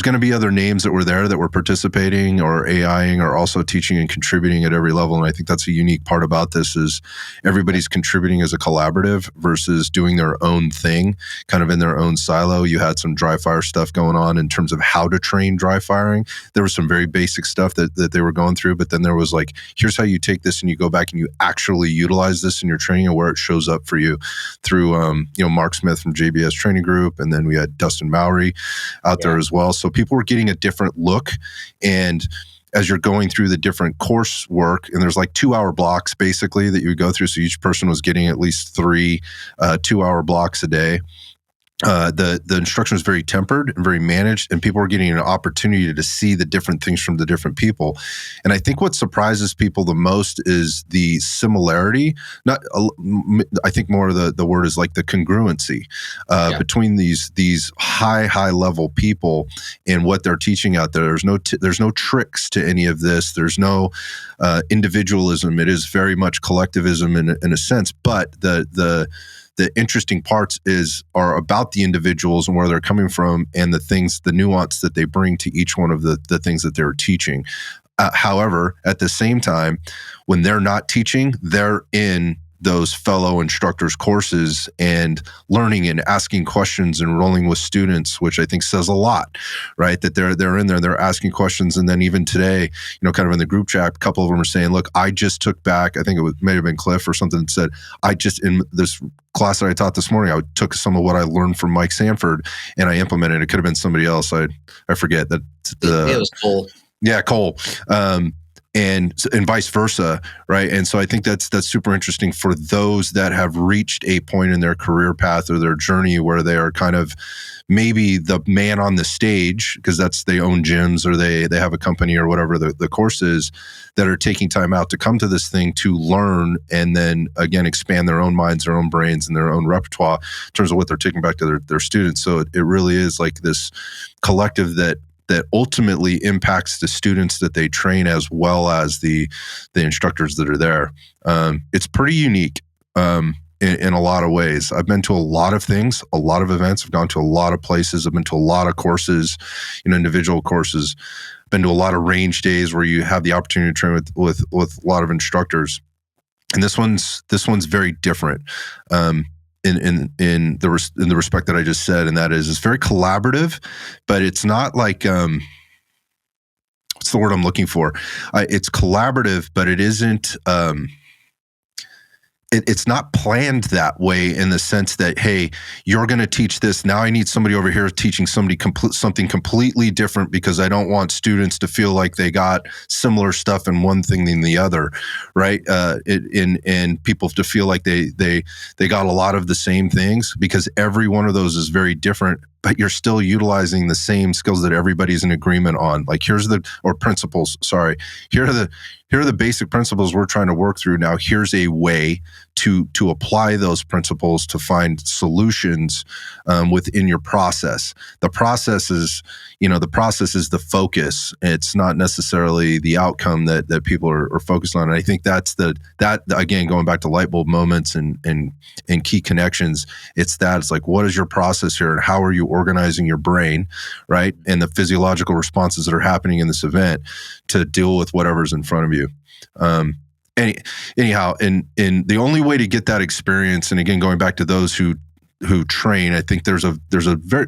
going to be other names that were there that were participating or AIing or also teaching and contributing at every level. And I think that's a unique part about this is everybody's contributing as a collaborative versus doing their own thing, kind of in their own silo. You had some dry fire stuff going on in terms of how to train dry firing. There was some very basic stuff that they were going through, but then there was like, here's how you take this and you go back and you actually utilize this in your training and where it shows up for you through, Mark Smith from JBS Training Group. And then we had Dustin Mowry out there as well. So people were getting a different look. And as you're going through the different coursework, and there's like 2-hour blocks basically that you would go through. So each person was getting at least 3 2-hour blocks a day. The instruction was very tempered and very managed, and people were getting an opportunity to see the different things from the different people. And I think what surprises people the most is the similarity. I think more of the word is like the congruency between these high level people and what they're teaching out there. There's no tricks to any of this. There's no individualism. It is very much collectivism in a sense, but the interesting parts are about the individuals and where they're coming from and the nuance that they bring to each one of the things that they're teaching. However, at the same time, when they're not teaching, they're in those fellow instructors' courses and learning and asking questions and rolling with students, which I think says a lot, right? That they're in there, they're asking questions. And then even today, kind of in the group chat, a couple of them are saying, look, I just took back, I think may have been Cliff or something that said, in this class that I taught this morning, I took some of what I learned from Mike Sanford and I implemented it. It could have been somebody else. I forget that. It was Cole. Yeah, Cole. And vice versa, right? And so I think that's super interesting for those that have reached a point in their career path or their journey where they are kind of maybe the man on the stage, because they own gyms or they have a company or whatever the course is, that are taking time out to come to this thing to learn and then again expand their own minds, their own brains, and their own repertoire in terms of what they're taking back to their students. So it really is like this collective that ultimately impacts the students that they train as well as the instructors that are there. It's pretty unique in a lot of ways. I've been to a lot of things, a lot of events. I've gone to a lot of places. I've been to a lot of courses, individual courses. I've been to a lot of range days where you have the opportunity to train with a lot of instructors. And this one's very different. In the respect that I just said, and that is it's very collaborative, but it's not like what's the word I'm looking for? It's collaborative, but it isn't it's not planned that way, in the sense that, hey, you're going to teach this. Now I need somebody over here teaching something completely different, because I don't want students to feel like they got similar stuff in one thing than the other, right? And people to feel like they got a lot of the same things, because every one of those is very different, but you're still utilizing the same skills that everybody's in agreement on. Like, principles, sorry. Here are the basic principles we're trying to work through. Now, here's a way to apply those principles to find solutions within your process. The process is the focus. It's not necessarily the outcome that people are focused on. And I think that again, going back to light bulb moments and key connections, it's like, what is your process here, and how are you organizing your brain, right? And the physiological responses that are happening in this event to deal with whatever's in front of you. Anyhow, in the only way to get that experience, and again, going back to those who train, I think there's a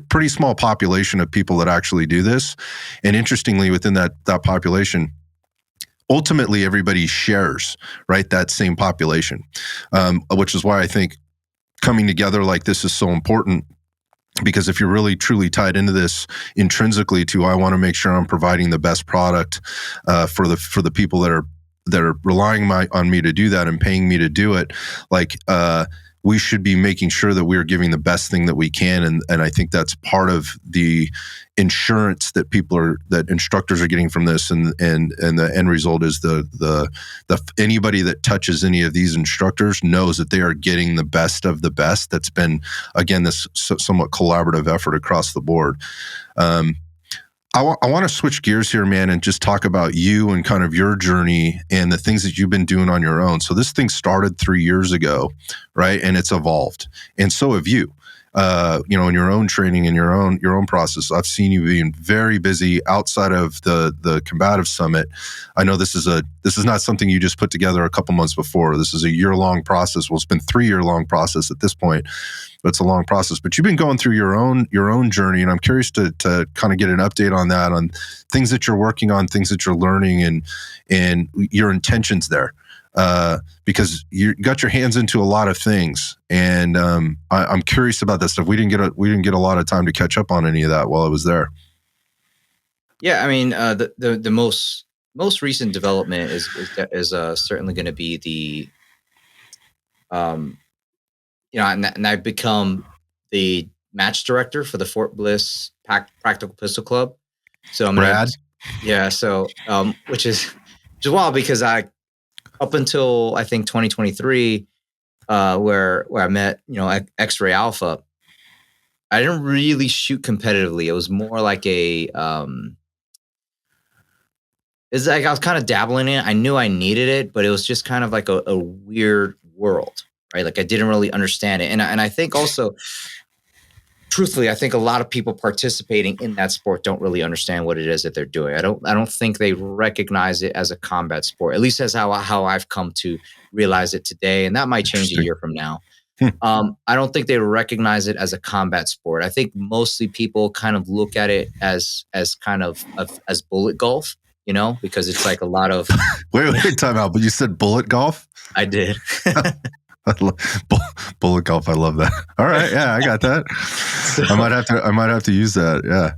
pretty small population of people that actually do this. And interestingly, within that population, ultimately everybody shares, right, that same population, which is why I think coming together like this is so important. Because if you're really truly tied into this intrinsically to, I want to make sure I'm providing the best product for the people that are relying on me to do that and paying me to do it, like we should be making sure that we're giving the best thing that we can. And I think that's part of the insurance that instructors are getting from this. And the end result is the anybody that touches any of these instructors knows that they are getting the best of the best. That's been, again, this somewhat collaborative effort across the board. I want to switch gears here, man, and just talk about you and kind of your journey and the things that you've been doing on your own. So this thing started 3 years ago, right? And it's evolved. And so have you. In your own training and your own process. I've seen you being very busy outside of the Combatives Summit. I know this is not something you just put together a couple months before. This is a year-long process. Well, it's been 3-year-long process at this point, but it's a long process. But you've been going through your own journey, and I'm curious to kind of get an update on that, on things that you're working on, things that you're learning, and your intentions there. Because you got your hands into a lot of things, and I'm curious about that stuff. We didn't get a lot of time to catch up on any of that while I was there. Yeah, I mean, the most recent development is certainly going to be the, and I've become the match director for the Fort Bliss Practical Pistol Club. So I'm Brad, which is wild, because up until I think 2023, where I met, X-Ray Alpha, I didn't really shoot competitively. It was more like it's like I was kind of dabbling in it. I knew I needed it, but it was just kind of like a weird world, right? Like I didn't really understand it. And I think also, truthfully, I think a lot of people participating in that sport don't really understand what it is that they're doing. I don't think they recognize it as a combat sport, at least as how I've come to realize it today. And that might change a year from now. I don't think they recognize it as a combat sport. I think mostly people kind of look at it as kind of as bullet golf, because it's like a lot of wait, time out. But you said bullet golf? I did. Bullet golf. I love that. All right. Yeah, I got that. So, I might have to use that. Yeah.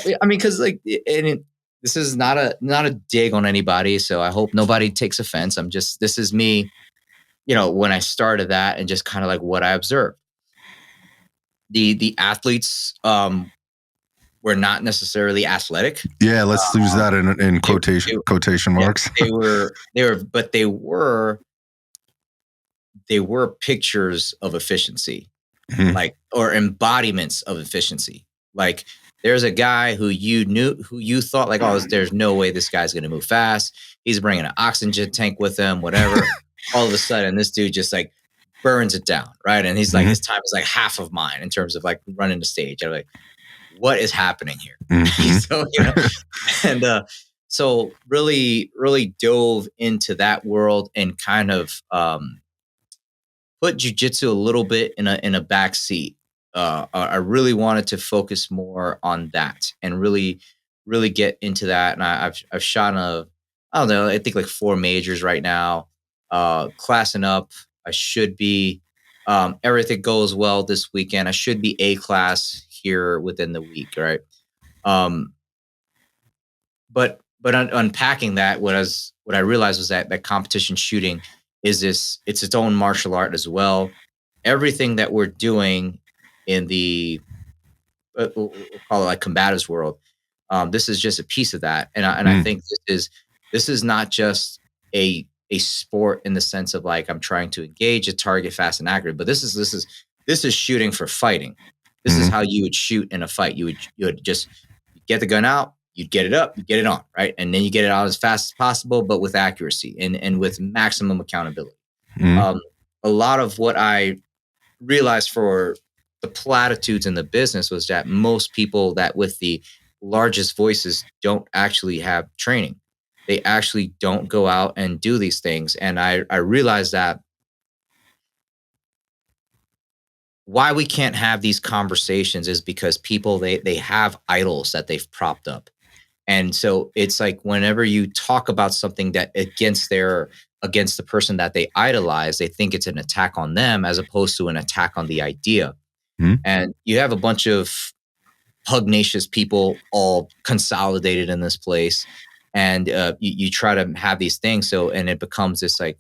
Yeah. I mean, cause this is not a dig on anybody. So I hope nobody takes offense. This is me, when I started that and just kind of like what I observed. The athletes, were not necessarily athletic. Yeah. Let's use that in quotation marks. They were pictures of efficiency, Mm-hmm. or embodiments of efficiency. Like there's a guy who you thought like, oh, there's no way this guy's going to move fast. He's bringing an oxygen tank with him, whatever. All of a sudden, this dude just like burns it down, right? And he's like, his time is like half of mine in terms of like running the stage. I'm like, what is happening here? So, so really, really dove into that world and kind of put jiu-jitsu a little bit in a back seat. I really wanted to focus more on that and really, really get into that. And I've shot I think like 4 majors right now, classing up. I should be, everything goes well this weekend. I should be A class here within the week, right? Um, but unpacking that, what I realized was that competition shooting it's its own martial art as well. Everything that we're doing in the we'll call it like combatives world. This is just a piece of that, and I Mm. think this is not just a sport in the sense of like I'm trying to engage a target fast and accurate, but this is shooting for fighting. This is Mhm. how you would shoot in a fight. You would just get the gun out, you'd get it up, you get it on, right, and then you get it out as fast as possible, but with accuracy and with maximum accountability. Mhm. Um, a lot of what I realized for the platitudes in the business was that most people that with the largest voices don't actually have training. They actually don't go out and do these things. And I realized that why we can't have these conversations is because people they have idols that they've propped up. And so it's like whenever you talk about something that against the person that they idolize, they think it's an attack on them as opposed to an attack on the idea. Mhm. And you have a bunch of pugnacious people all consolidated in this place, and you try to have these things, so and it becomes this like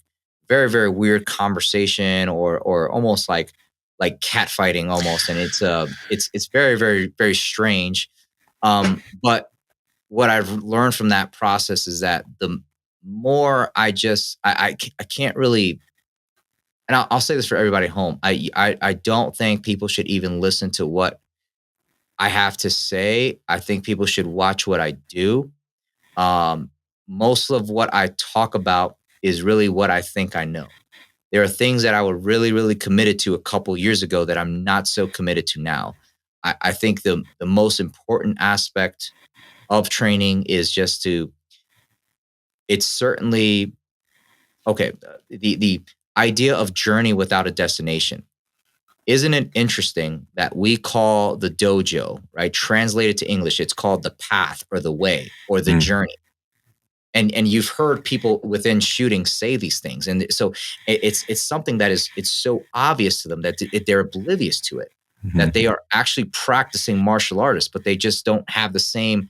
very very weird conversation, or almost like catfighting almost, and it's very very very strange. But what I've learned from that process is that the more I can't really, and I'll say this for everybody at home. I don't think people should even listen to what I have to say. I think people should watch what I do. Um, Most of what I talk about is really what I think I know. There are things that I were really, really committed to a couple years ago that I'm not so committed to now. I think the most important aspect of training is just to, it's certainly, okay, the idea of journey without a destination. Isn't it interesting that we call the dojo, right? Translated to English, it's called the path or the way or the Mm. journey. And you've heard people within shooting say these things. And so it's something that it's so obvious to them that they're oblivious to it, that Mhm. they are actually practicing martial artists, but they just don't have the same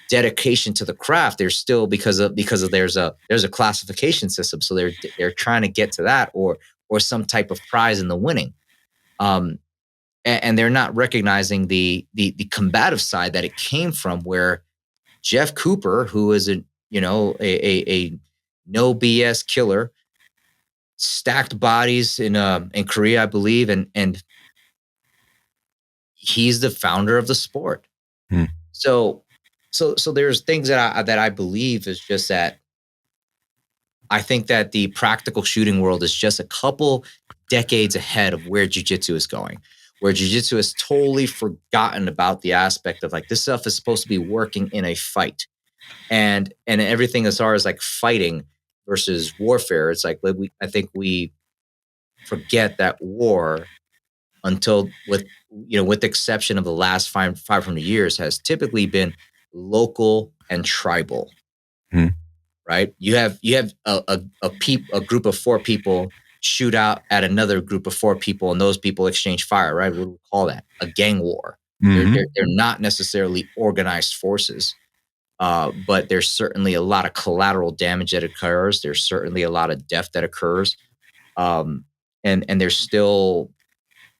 dedication to the craft. They're still, because of there's a classification system. So they're trying to get to that, or some type of prize in the winning. Um, and they're not recognizing the combative side that it came from, where Jeff Cooper, who is a no BS killer, stacked bodies in Korea, I believe, and he's the founder of the sport. Mm. So so there's things that I believe is just that I think that the practical shooting world is just a couple decades ahead of where jujitsu is going. Where jujitsu has totally forgotten about the aspect of like this stuff is supposed to be working in a fight, and everything as far as like fighting versus warfare. It's like I think we forget that war, until with the exception of the last 500 years, has typically been local and tribal, Mm. right? You have a group of four people shoot out at another group of four people, and those people exchange fire, right? What do we call that? A gang war. Mhm. They're not necessarily organized forces, but there's certainly a lot of collateral damage that occurs. There's certainly a lot of death that occurs, um, and there's still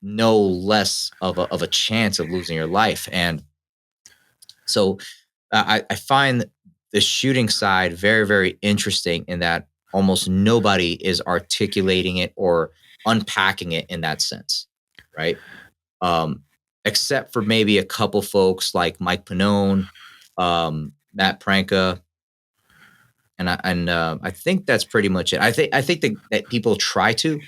no less of a chance of losing your life. And so I find the shooting side very, very interesting in that almost nobody is articulating it or unpacking it in that sense, right? Um, except for maybe a couple folks like Mike Pannone, Matt Pranka, and I think that's pretty much it. I think that people try to,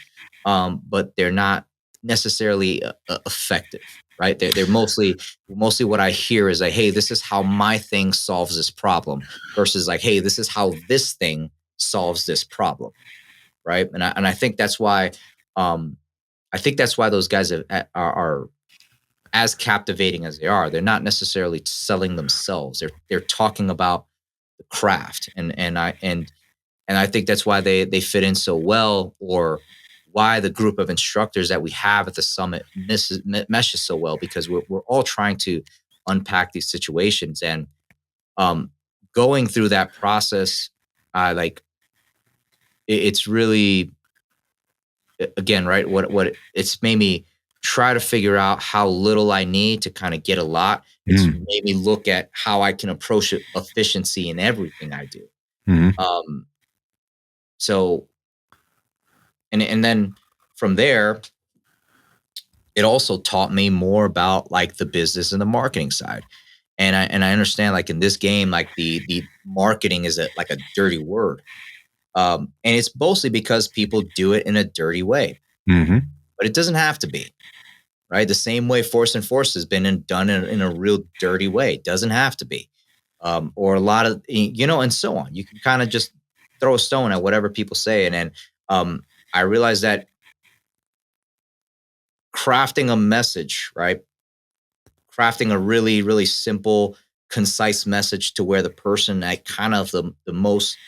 but they're not necessarily effective, right? They're mostly what I hear is like, hey, this is how my thing solves this problem, versus like, hey, this is how this thing solves this problem, right? And I think that's why, um, I think that's why those guys are as captivating as they are. They're not necessarily selling themselves. They're talking about the craft, and I think that's why they fit in so well, or why the group of instructors that we have at the summit meshes so well, because we're all trying to unpack these situations. And going through that process, like it's really, again, right, what it's made me try to figure out how little I need to kind of get a lot. It's made me look at how I can approach efficiency in everything I do. Um, so, and then from there, it also taught me more about like the business and the marketing side. And I understand, like, in this game, like the marketing is like a dirty word. And it's mostly because people do it in a dirty way, but it doesn't have to be, right? The same way Force and Force has been done in a real dirty way. It doesn't have to be, or a lot of, and so on. You can kind of just throw a stone at whatever people say. And then I realized that crafting a message, right? Crafting a really, really simple, concise message to where the person at kind of the most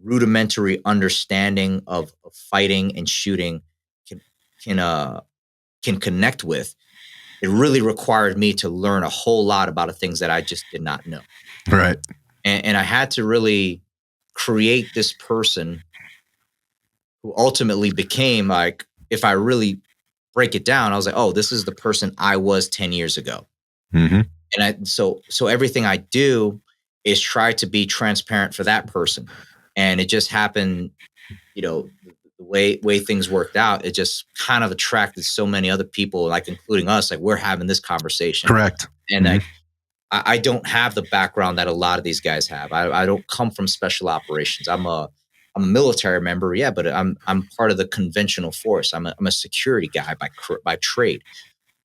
rudimentary understanding of fighting and shooting can can can connect with. It really required me to learn a whole lot about the things that I just did not know. Right. And I had to really create this person who ultimately became, like, if I really break it down, I was like, oh, this is the person I was 10 years ago. And so everything I do is try to be transparent for that person. And it just happened, the way things worked out, it just kind of attracted so many other people, like including us, like we're having this conversation. Correct. And like, I don't have the background that a lot of these guys have. I don't come from special operations. I'm a military member, yeah, but I'm part of the conventional force. I'm a security guy by trade.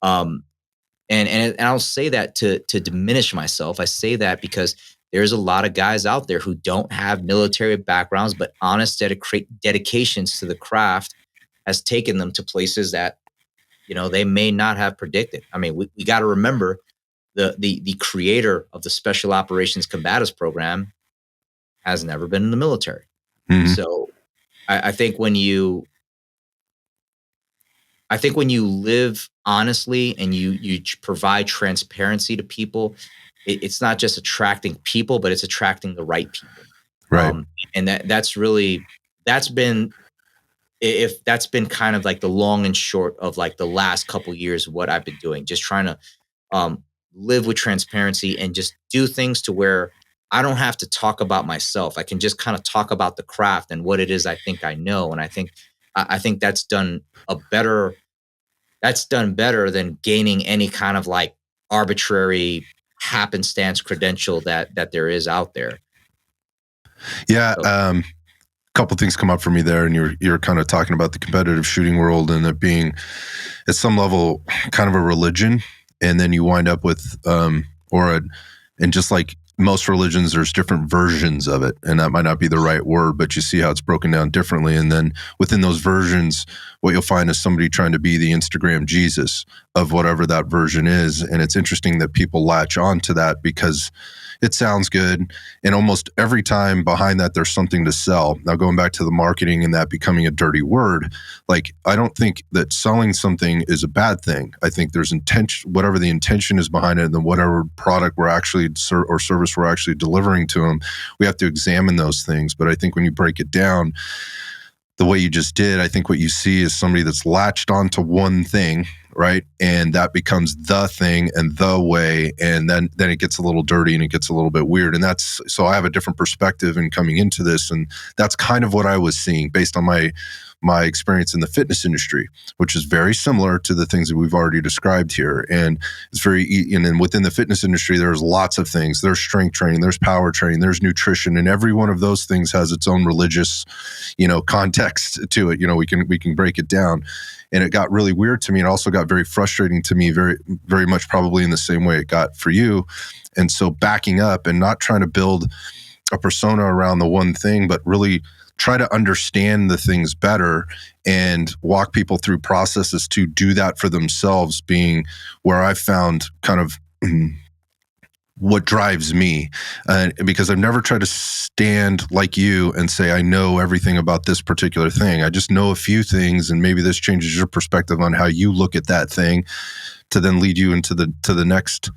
And I don't say that to diminish myself. I say that because there's a lot of guys out there who don't have military backgrounds, but honest dedications to the craft has taken them to places that, they may not have predicted. I mean, we got to remember the creator of the Special Operations Combatives program has never been in the military. So I think when you live honestly and you provide transparency to people, it's not just attracting people, but it's attracting the right people. Right. And that's been kind of like the long and short of like the last couple years of what I've been doing, just trying to live with transparency and just do things to where I don't have to talk about myself. I can just kind of talk about the craft and what it is I think I know. And I think that's done better than gaining any kind of like arbitrary happenstance credential that there is out there. Yeah. A couple things come up for me there, and you're kind of talking about the competitive shooting world and it being at some level kind of a religion. And then you wind up with, and just like most religions, there's different versions of it. And that might not be the right word, but you see how it's broken down differently. And then within those versions, what you'll find is somebody trying to be the Instagram Jesus of whatever that version is. And it's interesting that people latch on to that because it sounds good. And almost every time behind that, there's something to sell. Now, going back to the marketing and that becoming a dirty word, like, I don't think that selling something is a bad thing. I think there's intention, whatever the intention is behind it, and then whatever product we're actually, or service we're actually delivering to them, we have to examine those things. But I think when you break it down the way you just did, I think what you see is somebody that's latched onto one thing, right? And that becomes the thing and the way, and then it gets a little dirty and it gets a little bit weird. And so I have a different perspective in coming into this, and that's kind of what I was seeing based on my experience in the fitness industry, which is very similar to the things that we've already described here. And it's and then within the fitness industry, there's lots of things. There's strength training, there's power training, there's nutrition, and every one of those things has its own religious, context to it. We can break it down. And it got really weird to me. It also got very frustrating to me, very, very much probably in the same way it got for you. And so backing up and not trying to build a persona around the one thing, but really try to understand the things better and walk people through processes to do that for themselves, being where I found kind of what drives me, because I've never tried to stand like you and say I know everything about this particular thing. I just know a few things, and maybe this changes your perspective on how you look at that thing, to then lead you into the next,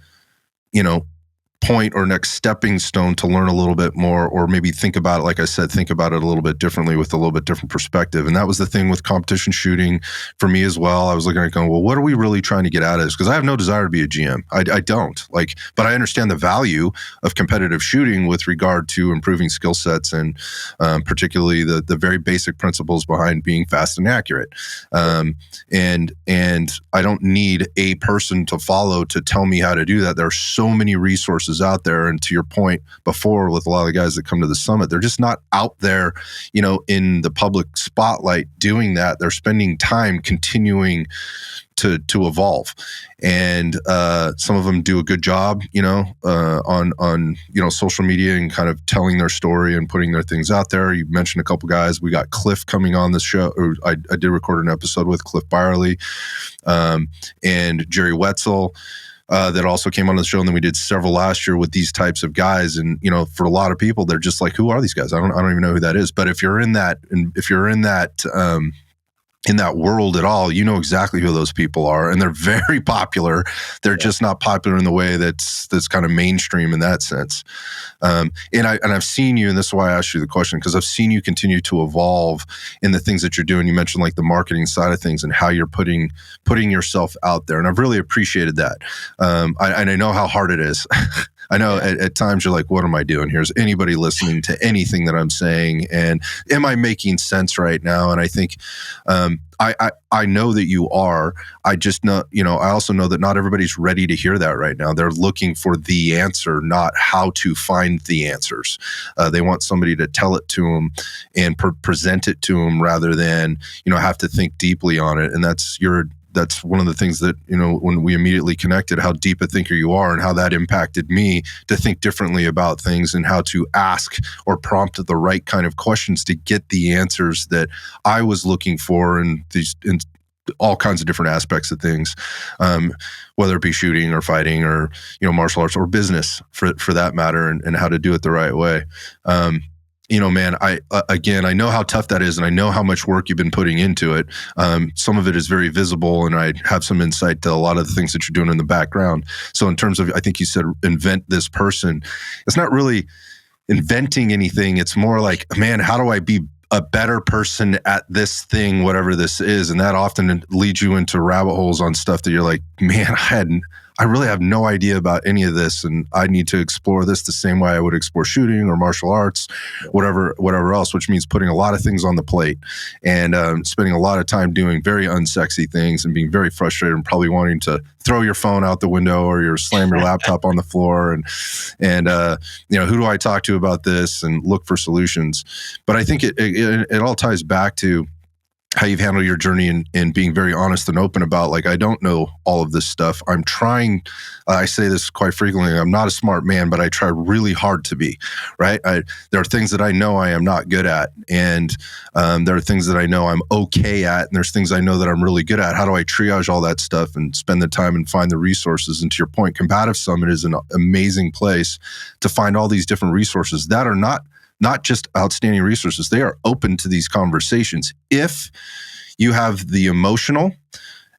point or next stepping stone to learn a little bit more, or maybe think about it, like I said, think about it a little bit differently with a little bit different perspective. And that was the thing with competition shooting for me as well. I was looking at it going, well, what are we really trying to get out of this? Because I have no desire to be a GM. I don't but I understand the value of competitive shooting with regard to improving skill sets, and particularly the very basic principles behind being fast and accurate. And I don't need a person to follow to tell me how to do that. There are so many resources out there. And to your point before, with a lot of the guys that come to the summit, they're just not out there, in the public spotlight doing that. They're spending time continuing to evolve. And some of them do a good job, on social media, and kind of telling their story and putting their things out there. You mentioned a couple guys. We got Cliff coming on this show. Or I did record an episode with Cliff Byerly, and Jerry Wetzel, that also came on the show. And then we did several last year with these types of guys. And, for a lot of people, they're just like, who are these guys? I don't even know who that is. But if you're in that, in that world at all, you know exactly who those people are, and they're very popular. They're just not popular in the way that's kind of mainstream in that sense. And I've seen you, and this is why I asked you the question, because I've seen you continue to evolve in the things that you're doing. You mentioned like the marketing side of things and how you're putting yourself out there, and I've really appreciated that. And I know how hard it is. I know at times you're like, what am I doing here? Is anybody listening to anything that I'm saying? And am I making sense right now? And I think I know that you are. I just know, I also know that not everybody's ready to hear that right now. They're looking for the answer, not how to find the answers. They want somebody to tell it to them and present it to them, rather than, have to think deeply on it. And that's one of the things that, when we immediately connected, how deep a thinker you are, and how that impacted me to think differently about things, and how to ask or prompt the right kind of questions to get the answers that I was looking for in all kinds of different aspects of things, whether it be shooting or fighting or, martial arts or business for that matter, and how to do it the right way. Man, I know how tough that is, and I know how much work you've been putting into it. Some of it is very visible, and I have some insight to a lot of the things that you're doing in the background. So in terms of, I think you said invent this person, it's not really inventing anything. It's more like, man, how do I be a better person at this thing, whatever this is? And that often leads you into rabbit holes on stuff that you're like, man, I really have no idea about any of this, and I need to explore this the same way I would explore shooting or martial arts, whatever else, which means putting a lot of things on the plate, and spending a lot of time doing very unsexy things, and being very frustrated, and probably wanting to throw your phone out the window, or slam your laptop on the floor, and who do I talk to about this, and look for solutions. But I think it all ties back to how you've handled your journey, and being very honest and open about, like, I don't know all of this stuff. I'm trying, I say this quite frequently, I'm not a smart man, but I try really hard to be, right? There are things that I know I am not good at, and there are things that I know I'm okay at, and there's things I know that I'm really good at. How do I triage all that stuff and spend the time and find the resources? And to your point, Combatives Summit is an amazing place to find all these different resources that are not just outstanding resources. They are open to these conversations. If you have the emotional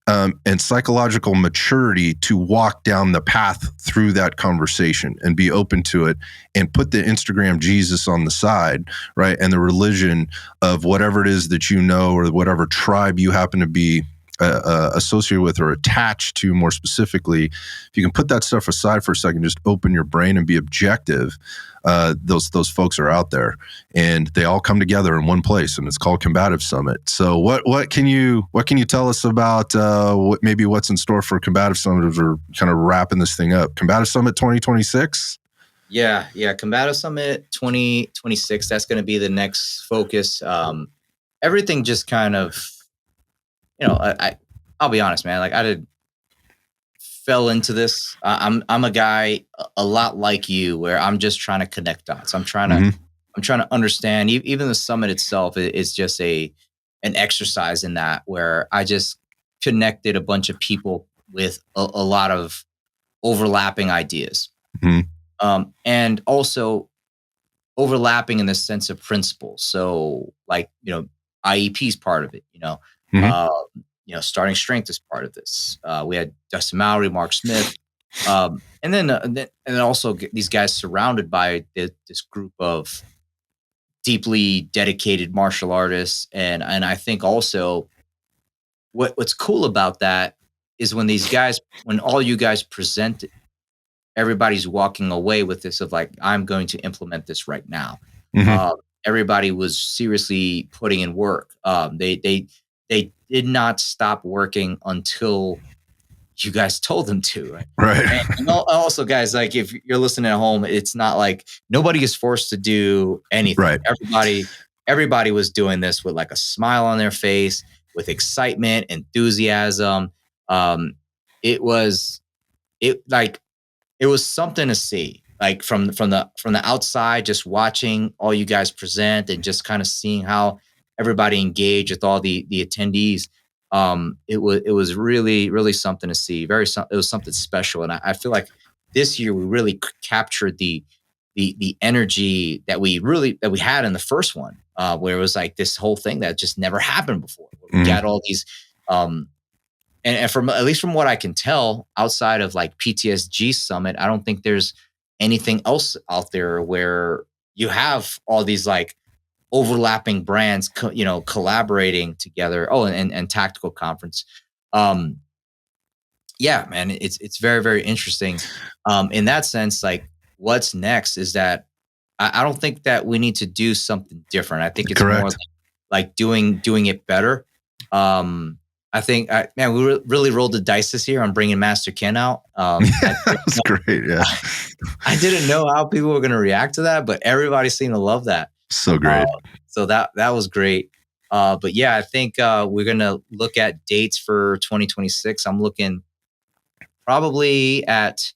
and psychological maturity to walk down the path through that conversation and be open to it, and put the Instagram Jesus on the side, right? And the religion of whatever it is that or whatever tribe you happen to be associated with or attached to more specifically, if you can put that stuff aside for a second, just open your brain and be objective, those folks are out there, and they all come together in one place, and it's called Combatives Summit. So what can you tell us about what's in store for Combatives Summit as we're kind of wrapping this thing up? Combatives Summit 2026? Yeah. Combatives Summit 2026, that's going to be the next focus. Everything just kind of, I'll be honest, man. Like, fell into this. I'm a guy a lot like you, where I'm just trying to connect dots. I'm trying to understand. Even the summit itself is just an exercise in that, where I just connected a bunch of people with a lot of overlapping ideas. And also overlapping in the sense of principles. So like, IEP is part of it, Mhm. uh, starting strength is part of this. We had Dustin Mowry, Mark Smith, and then also these guys surrounded by this group of deeply dedicated martial artists, and I think also what's cool about that is when all you guys present, everybody's walking away with this of like, I'm going to implement this right now. Mhm. Uh, Everybody was seriously putting in work. They did not stop working until you guys told them to. Right? Right. And also, guys, like if you're listening at home, it's not like nobody is forced to do anything. Right. Everybody was doing this with like a smile on their face, with excitement, enthusiasm. Um, it was it like it was something to see, like from the outside, just watching all you guys present and just kind of seeing how everybody engaged with all the attendees. It was really really something to see. It was something special, and I feel like this year we really captured the energy that we had in the first one, where it was like this whole thing that just never happened before. Where we Mhm. got all these um, and from at least from what I can tell, outside of like PTSG Summit, I don't think there's anything else out there where you have all these like overlapping brands, collaborating together. Oh, and tactical conference. Um, yeah, man, it's very very interesting. In that sense, like what's next is that I don't think that we need to do something different. I think it's more Correct. like doing it better. Um, I think, man, we really rolled the dice this year on bringing Master Ken out. That's great. Yeah. I didn't know how people were going to react to that, but everybody seemed to love that. So Uh, great. so that was great. But yeah, I think we're going to look at dates for 2026. I'm looking probably at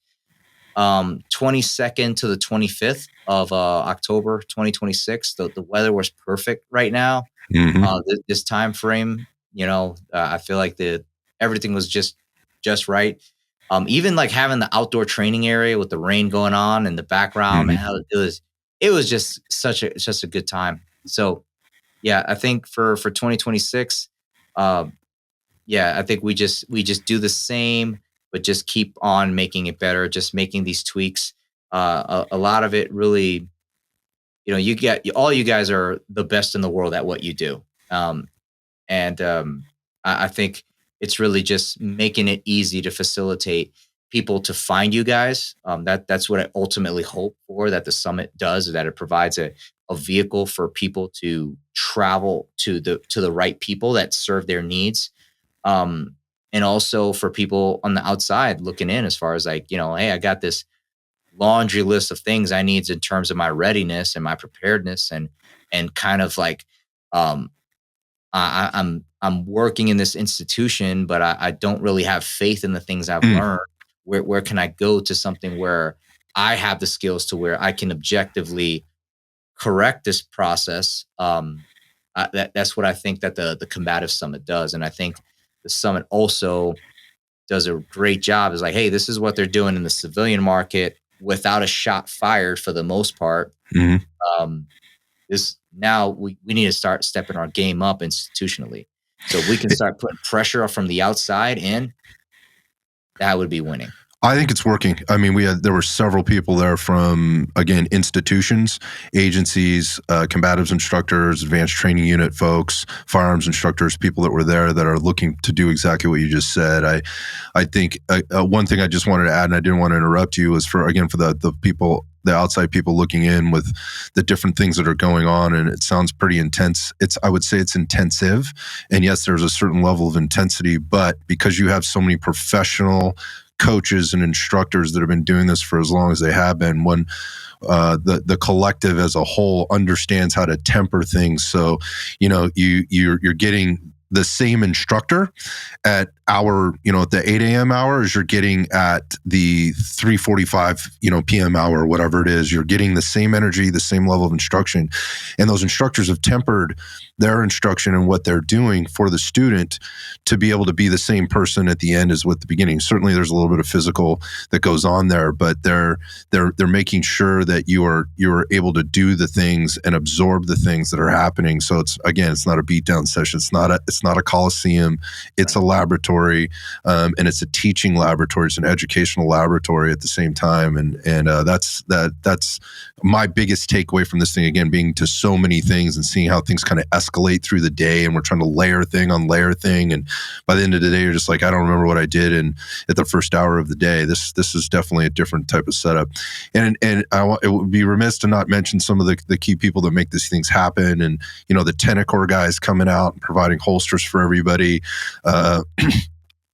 22nd to the 25th of October 2026. The weather was perfect right now. Mhm. This time frame, I feel like the everything was just right. Even like having the outdoor training area with the rain going on in the background, Mhm. man, it was just such a good time. So yeah, I think for 2026, um, yeah, I think we just do the same, but just keep on making it better, just making these tweaks. A lot of it really, all you guys are the best in the world at what you do. And I think it's really just making it easy to facilitate people to find you guys. That's what I ultimately hope for, that the summit does, is that it provides a vehicle for people to travel to the right people that serve their needs. Um, and also for people on the outside looking in, as far as like, hey, I got this laundry list of things I need in terms of my readiness and my preparedness, and kind of like, um, I'm working in this institution, but I don't really have faith in the things I've Mm. learned. Where can I go to something where I have the skills to where I can objectively correct this process? That's what I think that the Combative Summit does, and I think the summit also does a great job. Is like, hey, this is what they're doing in the civilian market without a shot fired for the most part. Mhm. Um, this now we need to start stepping our game up institutionally. So if we can start putting pressure from the outside in, that would be winning. I think it's working. I mean, there were several people there from, again, institutions, agencies, combatives instructors, advanced training unit folks, firearms instructors, people that were there that are looking to do exactly what you just said. I think one thing I just wanted to add, and I didn't want to interrupt you, was for the people, the outside people looking in with the different things that are going on, and it sounds pretty intense. I would say it's intensive, and yes, there's a certain level of intensity, but because you have so many professional coaches and instructors that have been doing this for as long as they have been, when the collective as a whole understands how to temper things, so you're getting the same instructor at hour, at the 8 a.m. hour, as you're getting at the 3:45, PM hour, whatever it is. You're getting the same energy, the same level of instruction. And those instructors have tempered their instruction and what they're doing for the student to be able to be the same person at the end as with the beginning. Certainly there's a little bit of physical that goes on there, but they're making sure that you are able to do the things and absorb the things that are happening. So it's not a beatdown session. It's not a coliseum. It's a laboratory, and it's a teaching laboratory. It's an educational laboratory at the same time. And that's my biggest takeaway from this thing, again, being to so many things and seeing how things kind of escalate through the day, and we're trying to layer thing on layer thing. And by the end of the day, you're just like, I don't remember what I did at the first hour of the day. This is definitely a different type of setup. And it would be remiss to not mention some of the key people that make these things happen. And, the Tenacor guys coming out and providing holsters for everybody.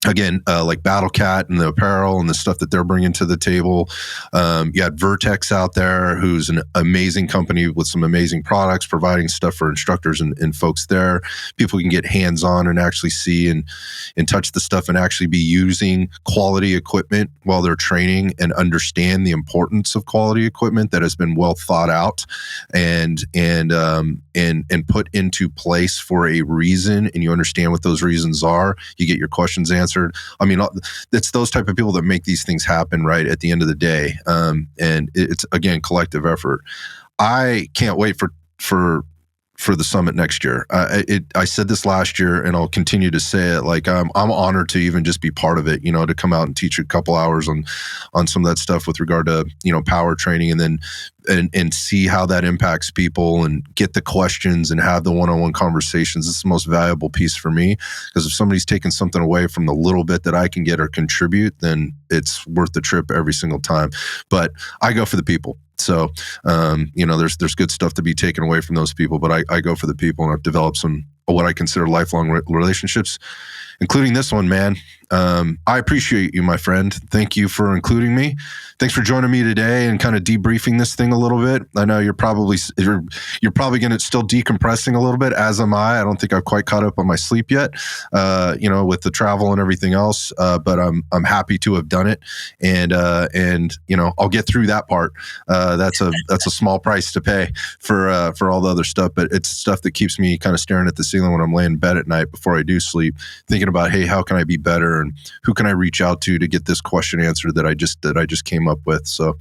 Again, like Battle Cat and the apparel and the stuff that they're bringing to the table. You had Vertex out there, who's an amazing company with some amazing products, providing stuff for instructors and folks there. People can get hands-on and actually see and touch the stuff and actually be using quality equipment while they're training, and understand the importance of quality equipment that has been well thought out and put into place for a reason, and you understand what those reasons are. You get your questions answered. I mean, it's those type of people that make these things happen, right, at the end of the day. And it's, again, collective effort. I can't wait for the summit next year. I said this last year, and I'll continue to say it. Like, I'm honored to even just be part of it. To come out and teach a couple hours on some of that stuff with regard to power training, and then and see how that impacts people, and get the questions and have the one-on-one conversations. It's the most valuable piece for me, because if somebody's taking something away from the little bit that I can get or contribute, then it's worth the trip every single time. But I go for the people. So, there's good stuff to be taken away from those people, but I go for the people, and I've developed some what I consider lifelong relationships, including this one, man. I appreciate you, my friend. Thank you for including me. Thanks for joining me today and kind of debriefing this thing a little bit. I know you're probably going to still decompressing a little bit, as am I. I don't think I've quite caught up on my sleep yet, with the travel and everything else. But I'm happy to have done it, and I'll get through that part. That's a small price to pay for all the other stuff, but it's stuff that keeps me kind of staring at the ceiling when I'm laying in bed at night before I do sleep, thinking about, hey, how can I be better, and who can I reach out to get this question answered that I just came up with. So,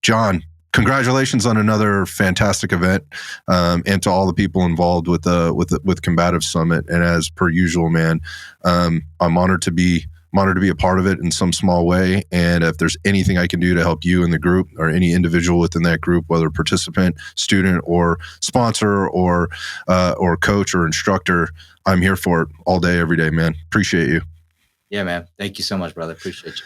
John, congratulations on another fantastic event, and to all the people involved with Combatives Summit. And as per usual, man, I'm honored to be a part of it in some small way. And if there's anything I can do to help you in the group, or any individual within that group, whether participant, student, or sponsor, or coach or instructor, I'm here for it all day, every day, man. Appreciate you. Yeah, man. Thank you so much, brother. Appreciate you.